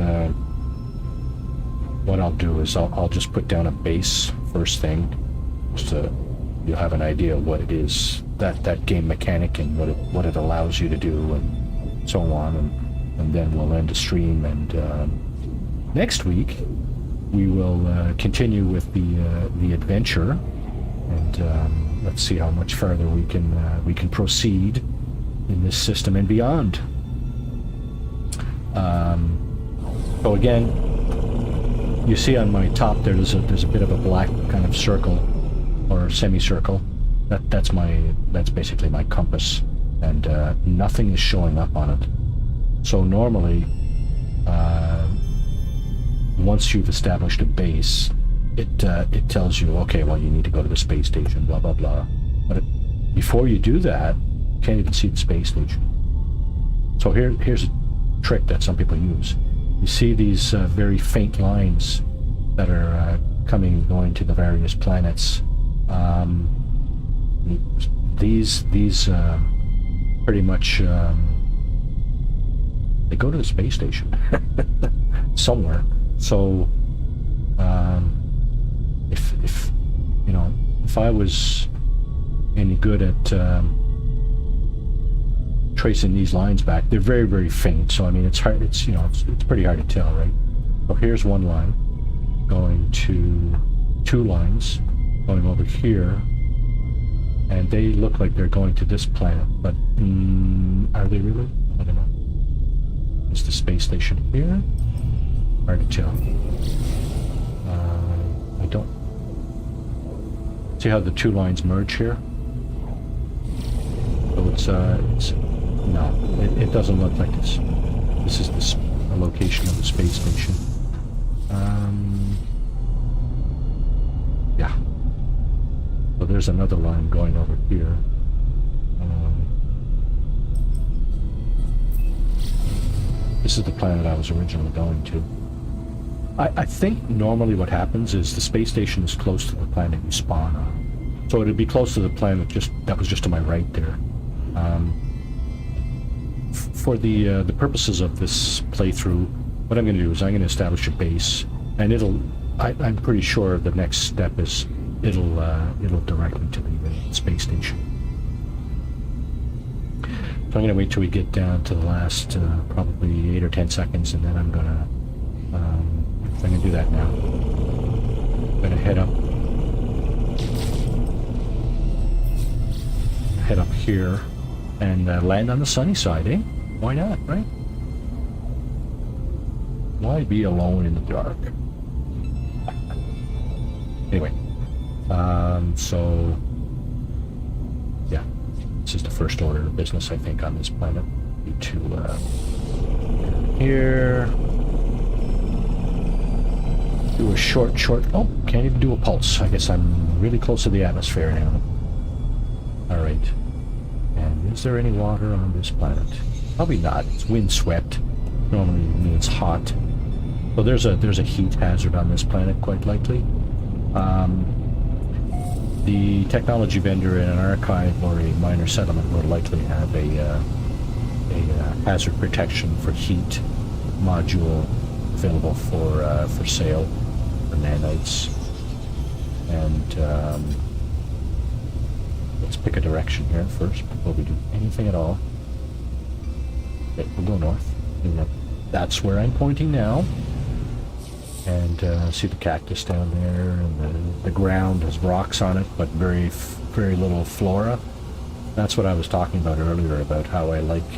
what I'll do is I'll just put down a base first thing, just so you'll have an idea of what it is, that game mechanic and what it allows you to do and so on, and then we'll end the stream, and next week we will continue with the adventure, and let's see how much further we can proceed in this system and beyond. So again, you see on my top there's a bit of a black kind of circle or semicircle. That's basically my compass, and nothing is showing up on it. So normally, once you've established a base, it tells you, okay, well, you need to go to the space station, blah blah blah. But before you do that, you can't even see the space station. So here's a trick that some people use. You see these very faint lines that are going to the various planets. These pretty much they go to the space station somewhere. So if if I was any good at tracing these lines back, they're very, very faint. So I mean, it's hard. It's it's pretty hard to tell, right? So here's one line going to two lines going over here, and they look like they're going to this planet, but are they really? I don't know. Is the space station here? Hard to tell. I don't see how the two lines merge here. So it's no, it doesn't look like this. This is the location of the space station. Yeah. So there's another line going over here. This is the planet I was originally going to. I think normally what happens is the space station is close to the planet you spawn on. So it'd be close to the planet that was just to my right there. For the purposes of this playthrough, what I'm going to do is I'm going to establish a base, and I'm pretty sure the next step is it'll direct me to the space station. So I'm going to wait till we get down to the last probably 8 or 10 seconds, and then I'm going to do that now. I'm going to head up here and land on the sunny side, eh? Why not, right? Why be alone in the dark? Anyway, so yeah, this is the first order of business, I think, on this planet. Need to here do a short. Oh, can't even do a pulse. I guess I'm really close to the atmosphere now. All right. And is there any water on this planet? Probably not. It's windswept. Normally means hot. So there's a heat hazard on this planet, quite likely. The technology vendor in an archive or a minor settlement will likely have a hazard protection for heat module available for sale for nanites. And let's pick a direction here first before we do anything at all. Okay, we'll go north. That's where I'm pointing now. And see the cactus down there, and the ground has rocks on it, but very, very little flora. That's what I was talking about earlier, about how I like...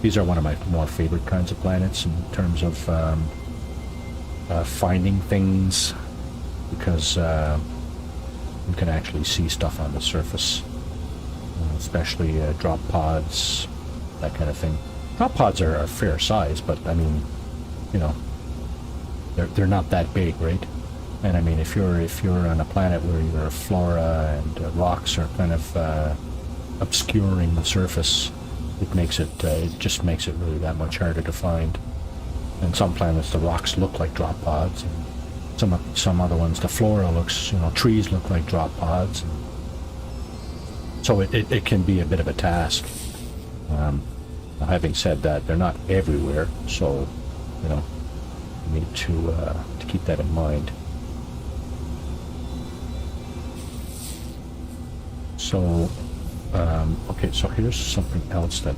these are one of my more favorite kinds of planets in terms of finding things, because you can actually see stuff on the surface, especially drop pods, that kind of thing. Drop pods are a fair size, but I mean, they're not that big, right? And I mean, if you're on a planet where your flora and rocks are kind of obscuring the surface, it just makes it really that much harder to find. And some planets, the rocks look like drop pods, and some other ones, the flora looks, trees look like drop pods. So it can be a bit of a task. Having said that, they're not everywhere, so you need to keep that in mind. So okay, so here's something else that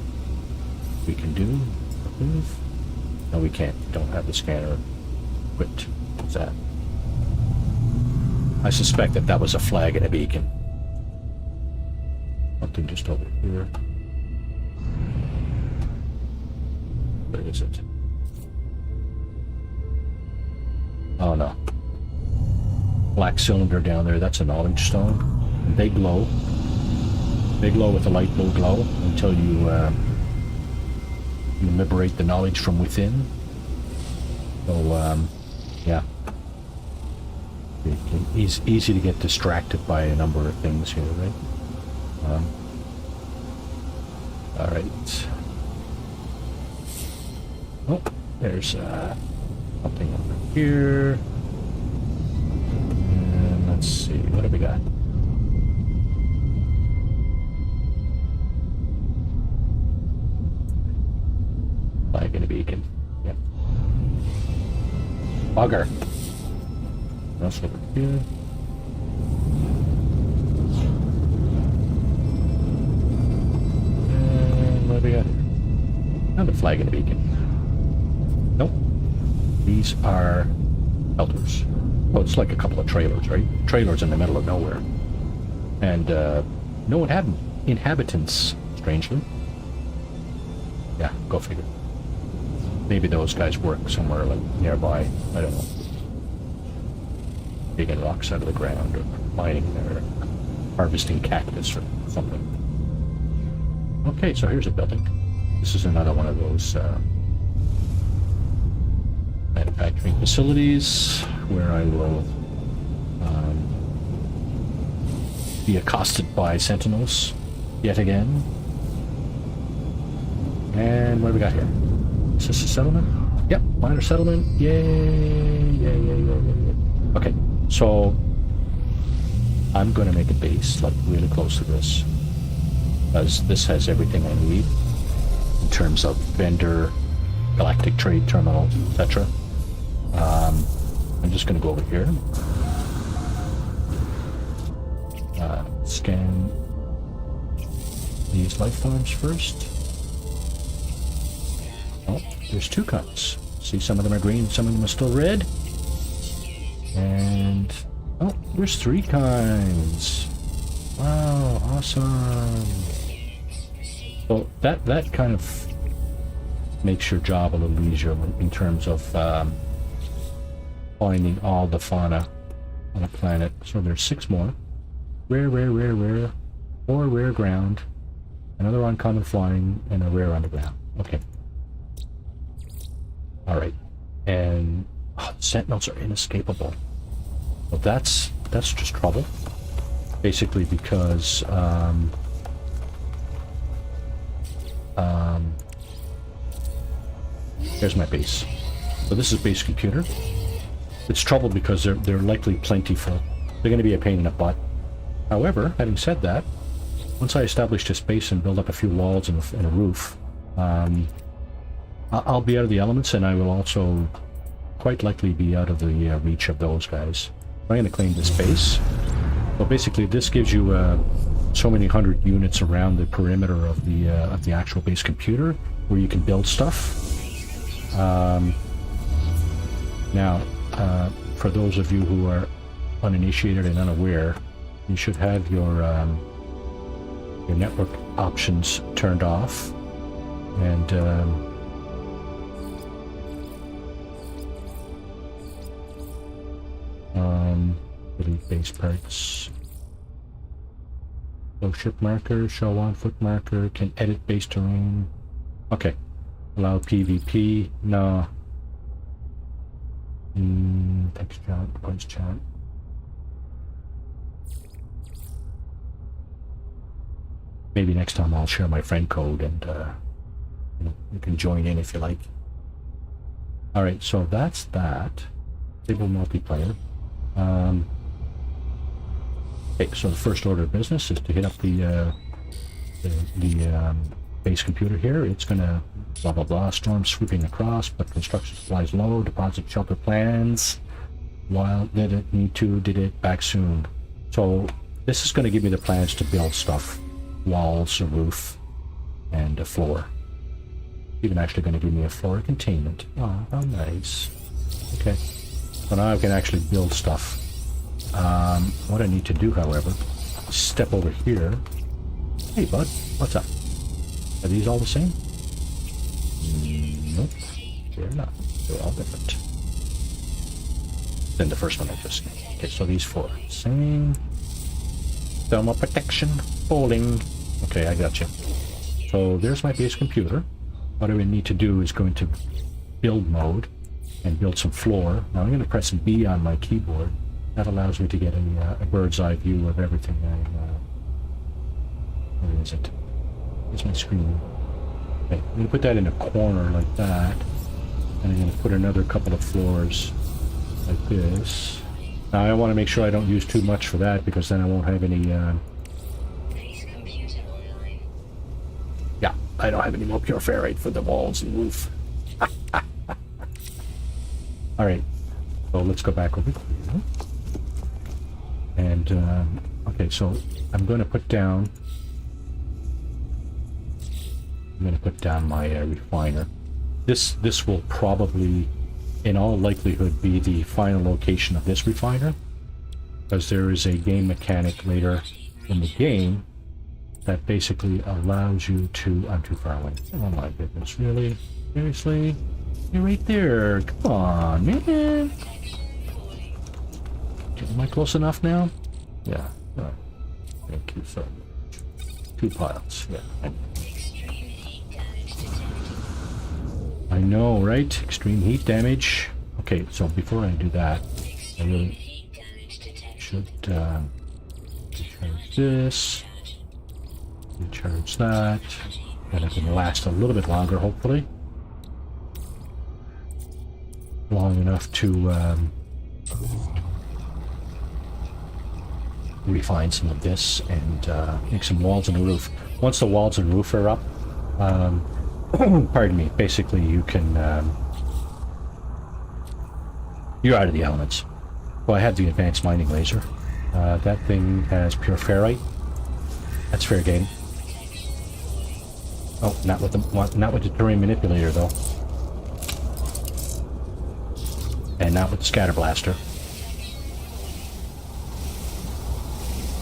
we can do. No, we can't. We don't have the scanner equipped. What's that? I suspect that was a flag and a beacon. Something just over here. Where is it? Oh no. Black cylinder down there, that's a knowledge stone. And they glow. They glow with a light blue glow until you liberate the knowledge from within. So, yeah. It's easy to get distracted by a number of things here, right? Alright. Oh, there's something over here. And let's see, what have we got? Flag and a beacon. Yep. Bugger. That's over here. What do we got here? Another flag and a beacon. Nope. These are shelters. Oh, it's like a couple of trailers, right? Trailers in the middle of nowhere. And no inhabitants, strangely. Yeah, go figure. Maybe those guys work somewhere like nearby. I don't know. Digging rocks out of the ground or mining or harvesting cactus or something. Okay, so here's a building. This is another one of those manufacturing facilities where I will be accosted by sentinels yet again. And what do we got here? Is this a settlement? Yep, minor settlement. Yay. Okay, so I'm going to make a base like really close to this, because this has everything I need in terms of vendor, galactic trade terminal, etc. I'm just going to go over here. Scan these life forms first. Oh, there's two kinds. See, some of them are green, some of them are still red. And oh, there's three kinds. Wow, awesome. So that kind of makes your job a little easier in terms of finding all the fauna on a planet. So there's 6 more. Rare, 4 rare ground, another uncommon flying, and a rare underground. Okay. Alright. And sentinels are inescapable. Well, that's just trouble. Basically because here's my base. So this is base computer. It's trouble because they're likely plentiful. They're going to be a pain in the butt. However, having said that, once I establish this base and build up a few walls and a roof, I'll be out of the elements, and I will also quite likely be out of the reach of those guys. I'm going to claim this base. Well, basically, this gives you so many 100 units around the perimeter of the actual base computer where you can build stuff. Now, for those of you who are uninitiated and unaware, you should have your network options turned off, and delete base parts. Show ship marker, show on foot marker, can edit base terrain. Okay. Allow PvP, no. Text chat, voice chat. Maybe next time I'll share my friend code, and you can join in if you like. Alright, so that's that. Table multiplayer. Okay, so the first order of business is to hit up the base computer here. It's gonna blah blah blah, storm sweeping across, but construction supplies low, deposit shelter plans. While did it need to, did it back soon. So this is gonna give me the plans to build stuff. Walls, a roof, and a floor. Even actually going to give me a floor of containment. Oh, how nice. Okay. So now I can actually build stuff. What I need to do, however, is step over here. Hey, bud. What's up? Are these all the same? Nope. They're not. They're all different than the first one I just made. Okay, so these 4. Same. Thermal protection. Bowling. Okay, I got you. So there's my base computer. What I would need to do is go into build mode and build some floor. Now I'm going to press B on my keyboard. That allows me to get a bird's eye view of everything. Where is it? Here's my screen. Okay, I'm going to put that in a corner like that. And I'm going to put another couple of floors like this. Now I want to make sure I don't use too much for that, because then I won't have any yeah, I don't have any more pure ferrite for the walls and roof. Alright, so let's go back over here. And okay, so I'm going to put down I'm going to put down my refiner. This will probably, in all likelihood, be the final location of this refiner, because there is a game mechanic later in the game that basically allows you to... I'm too far away. Oh my goodness, really? Seriously? You're right there. Come on, man. Am I close enough now? Yeah. All right. Thank you so much. 2 piles. Yeah. I know, right? Extreme heat damage. Okay, so before I do that, I really should recharge this, recharge that, and it can last a little bit longer, hopefully. Long enough to refine some of this and make some walls and a roof. Once the walls and roof are up, pardon me, basically you can, you're out of the elements. Well, I have the advanced mining laser. That thing has pure ferrite. That's fair game. Oh, not with the terrain manipulator though. And not with the scatter blaster.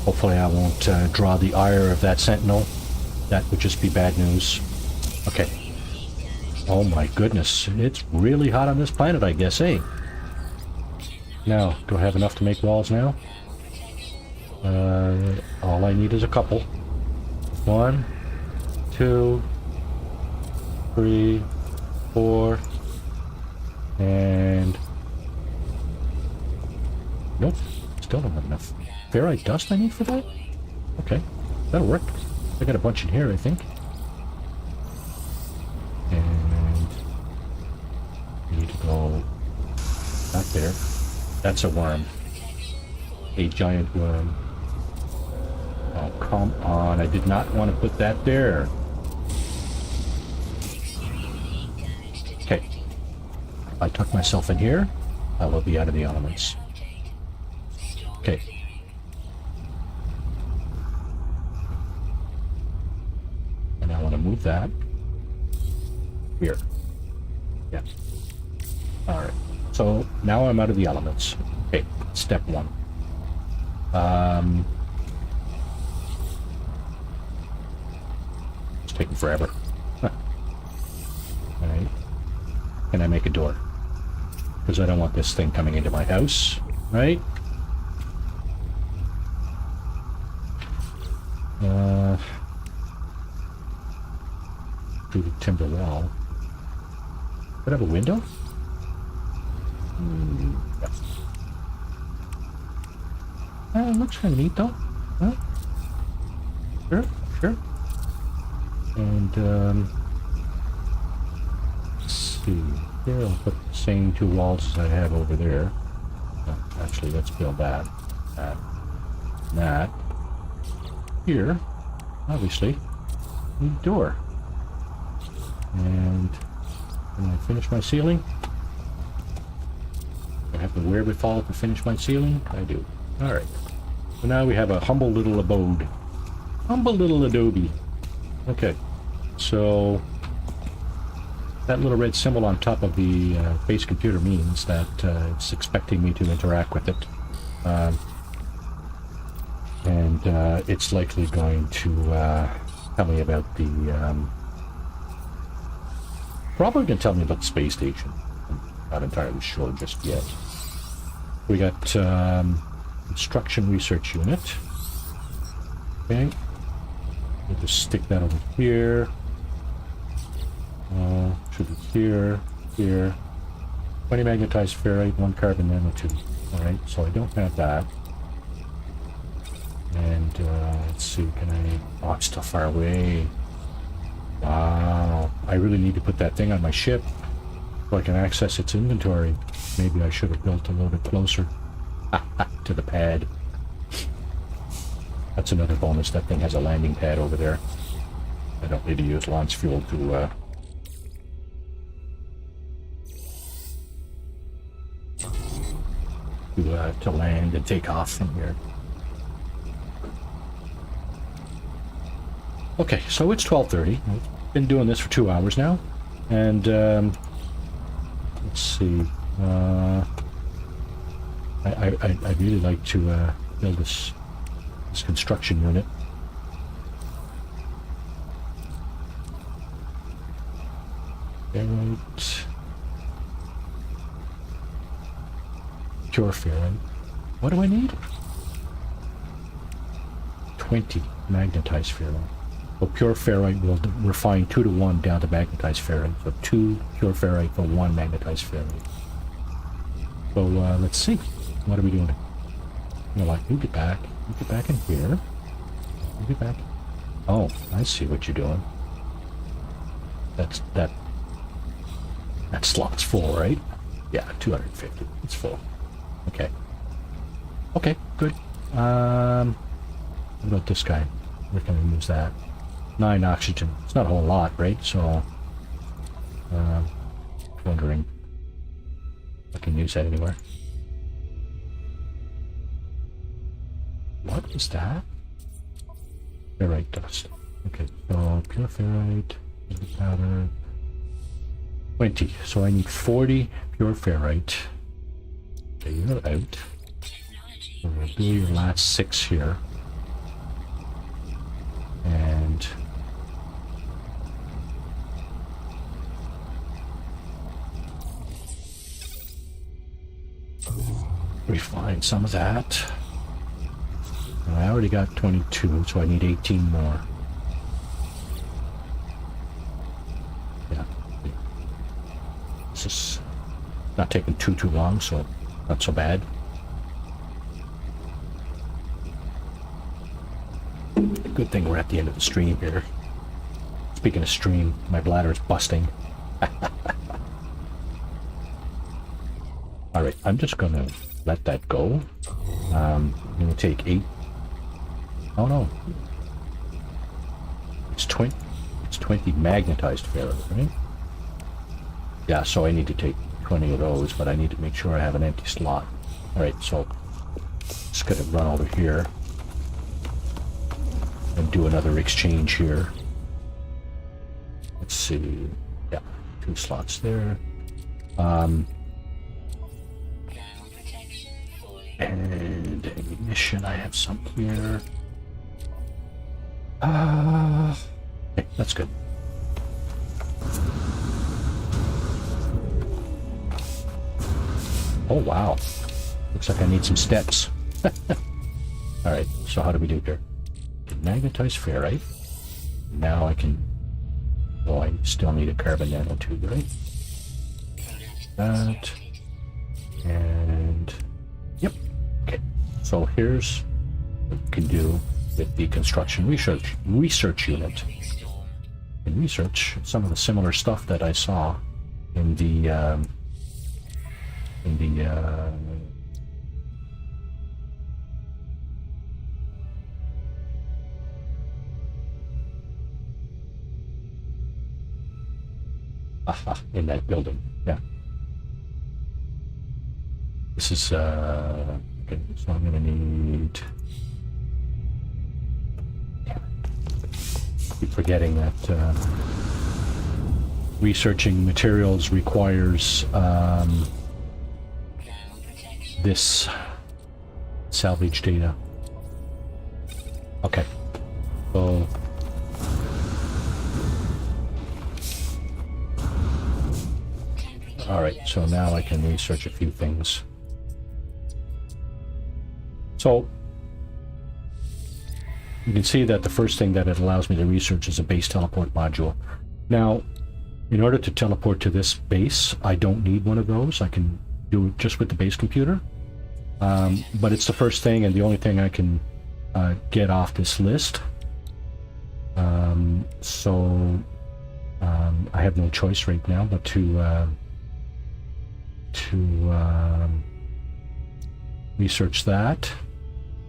Hopefully I won't draw the ire of that sentinel. That would just be bad news. Okay. Oh my goodness, it's really hot on this planet, I guess, eh? Now, do I have enough to make walls now? All I need is a couple. 1, 2, 3, 4, and... Nope, still don't have enough. Ferrite dust I need for that? Okay, that'll work. I got a bunch in here, I think. And we need to go back there. That's a worm. A giant worm. Oh, come on. I did not want to put that there. Okay. If I tuck myself in here, I will be out of the elements. Okay. And I want to move that here. Yeah. Alright. So now I'm out of the elements. Okay, step 1. It's taking forever. Alright. Can I make a door? Because I don't want this thing coming into my house, right? Through the timber wall. Could I have a window? Yeah. Looks kind of neat though. Huh? Sure, sure. And let's see. Here I'll put the same 2 walls as I have over there. Actually, let's build that. That. Here, obviously, need a door. And can I finish my ceiling? I have the wherewithal to finish my ceiling? I do. Alright. So now we have a humble little abode. Humble little adobe. Okay. So that little red symbol on top of the base computer means that it's expecting me to interact with it. And it's likely going to tell me about the... probably going to tell me about the space station. I'm not entirely sure just yet. We got Construction Research Unit. Okay. We'll just stick that over here. Should be here, here. 20 magnetized ferrite, 1 carbon nanotube. Alright, so I don't have that. And let's see, can I... Oh, it's still far away. Wow. I really need to put that thing on my ship so I can access its inventory. Maybe I should have built a little bit closer to the pad. That's another bonus. That thing has a landing pad over there. I don't need to use launch fuel to land and take off from here. Okay, so it's 12:30. been doing this for 2 hours now, and let's see. I'd really like to build this construction unit. Ferrite. Pure ferrite. What do I need? 20 magnetized ferrite. Well, pure ferrite will refine 2 to 1 down to magnetized ferrite. So 2 pure ferrite for 1 magnetized ferrite. So let's see. What are we doing? You know what? You get back. You get back in here. You get back. Oh, I see what you're doing. That slot's full, right? Yeah, 250. It's full. Okay. Okay, good. What about this guy? Where can we use that? 9 oxygen. It's not a whole lot, right? So, wondering if I can use that anywhere. What is that? Ferrite dust. Okay, so pure ferrite, powder. 20. So I need 40 pure ferrite. Okay, you're out. So we'll do your last 6 here. And refine some of that. And I already got 22, so I need 18 more. Yeah. This is not taking too long, so not so bad. Good thing we're at the end of the stream here. Speaking of stream, my bladder is busting. Alright, I'm just gonna let that go. I'm gonna take 8. Oh no. It's 20 magnetized ferrite, right? Yeah, so I need to take 20 of those, but I need to make sure I have an empty slot. Alright, so just gonna run over here and do another exchange here. Let's see. Yeah, 2 slots there. And ammunition, I have some here. Okay, that's good. Oh wow. Looks like I need some steps. Alright, so how do we do here? Magnetized ferrite. Now I can... Oh, I still need a carbon nanotube, right? That. And... Yep. Okay. So here's what we can do with the construction research unit. And research some of the similar stuff that I saw in the in that building. Yeah. This is okay, so I'm gonna need... Keep forgetting that researching materials requires this salvage data. Okay, so all right, so now I can research a few things. So you can see that the first thing that it allows me to research is a base teleport module. Now, in order to teleport to this base, I don't need one of those. I can do it just with the base computer. But it's the first thing and the only thing I can get off this list. So I have no choice right now but to research that.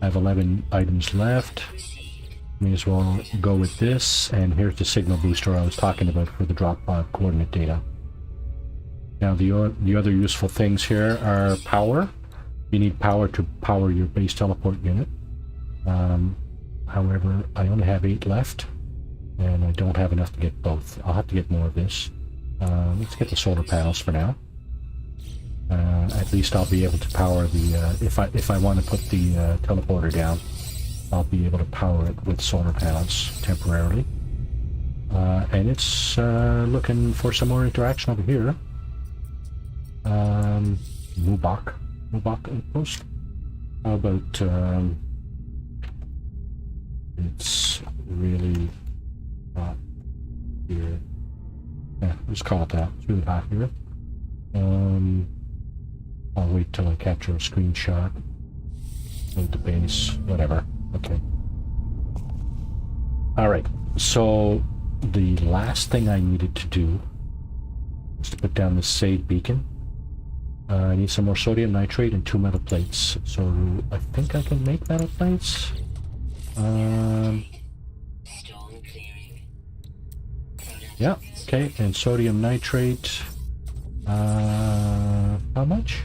I have 11 items left. May as well go with this, and here's the signal booster I was talking about for the drop pod coordinate data. Now the other useful things here are power. You need power to power your base teleport unit. However, I only have 8 left, and I don't have enough to get both. I'll have to get more of this. Let's get the solar panels for now. At least I'll be able to power the, if I want to put the teleporter down, I'll be able to power it with solar panels temporarily. And it's looking for some more interaction over here. Mubak outpost. How about, it's really hot here. Yeah, let's call it that. It's really hot here. I'll wait till I capture a screenshot. Load the base, whatever. Okay. Alright, so the last thing I needed to do is to put down the save beacon. I need some more sodium nitrate and 2 metal plates. So I think I can make metal plates. Yeah, okay, and sodium nitrate. How much?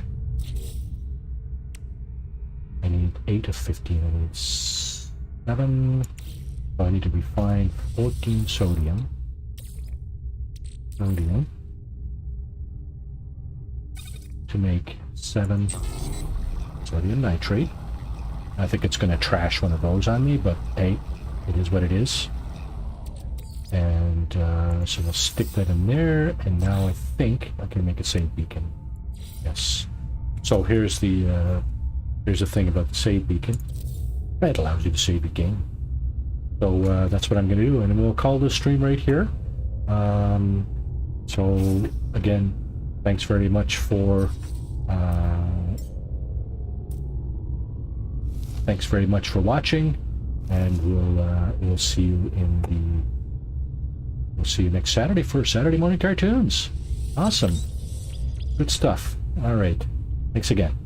I need 8 of 15. I need 7. So I need to refine 14 sodium. To make 7 sodium nitrate. I think it's going to trash one of those on me, but hey, it is what it is. And so we'll stick that in there, and now I think I can make a save beacon. Yes. So here's the thing about the save beacon. It allows you to save the game. So that's what I'm going to do, and we'll call this stream right here. So again, thanks very much for watching, and we'll see you we'll see you next Saturday for Saturday morning cartoons. Awesome, good stuff. All right, thanks again.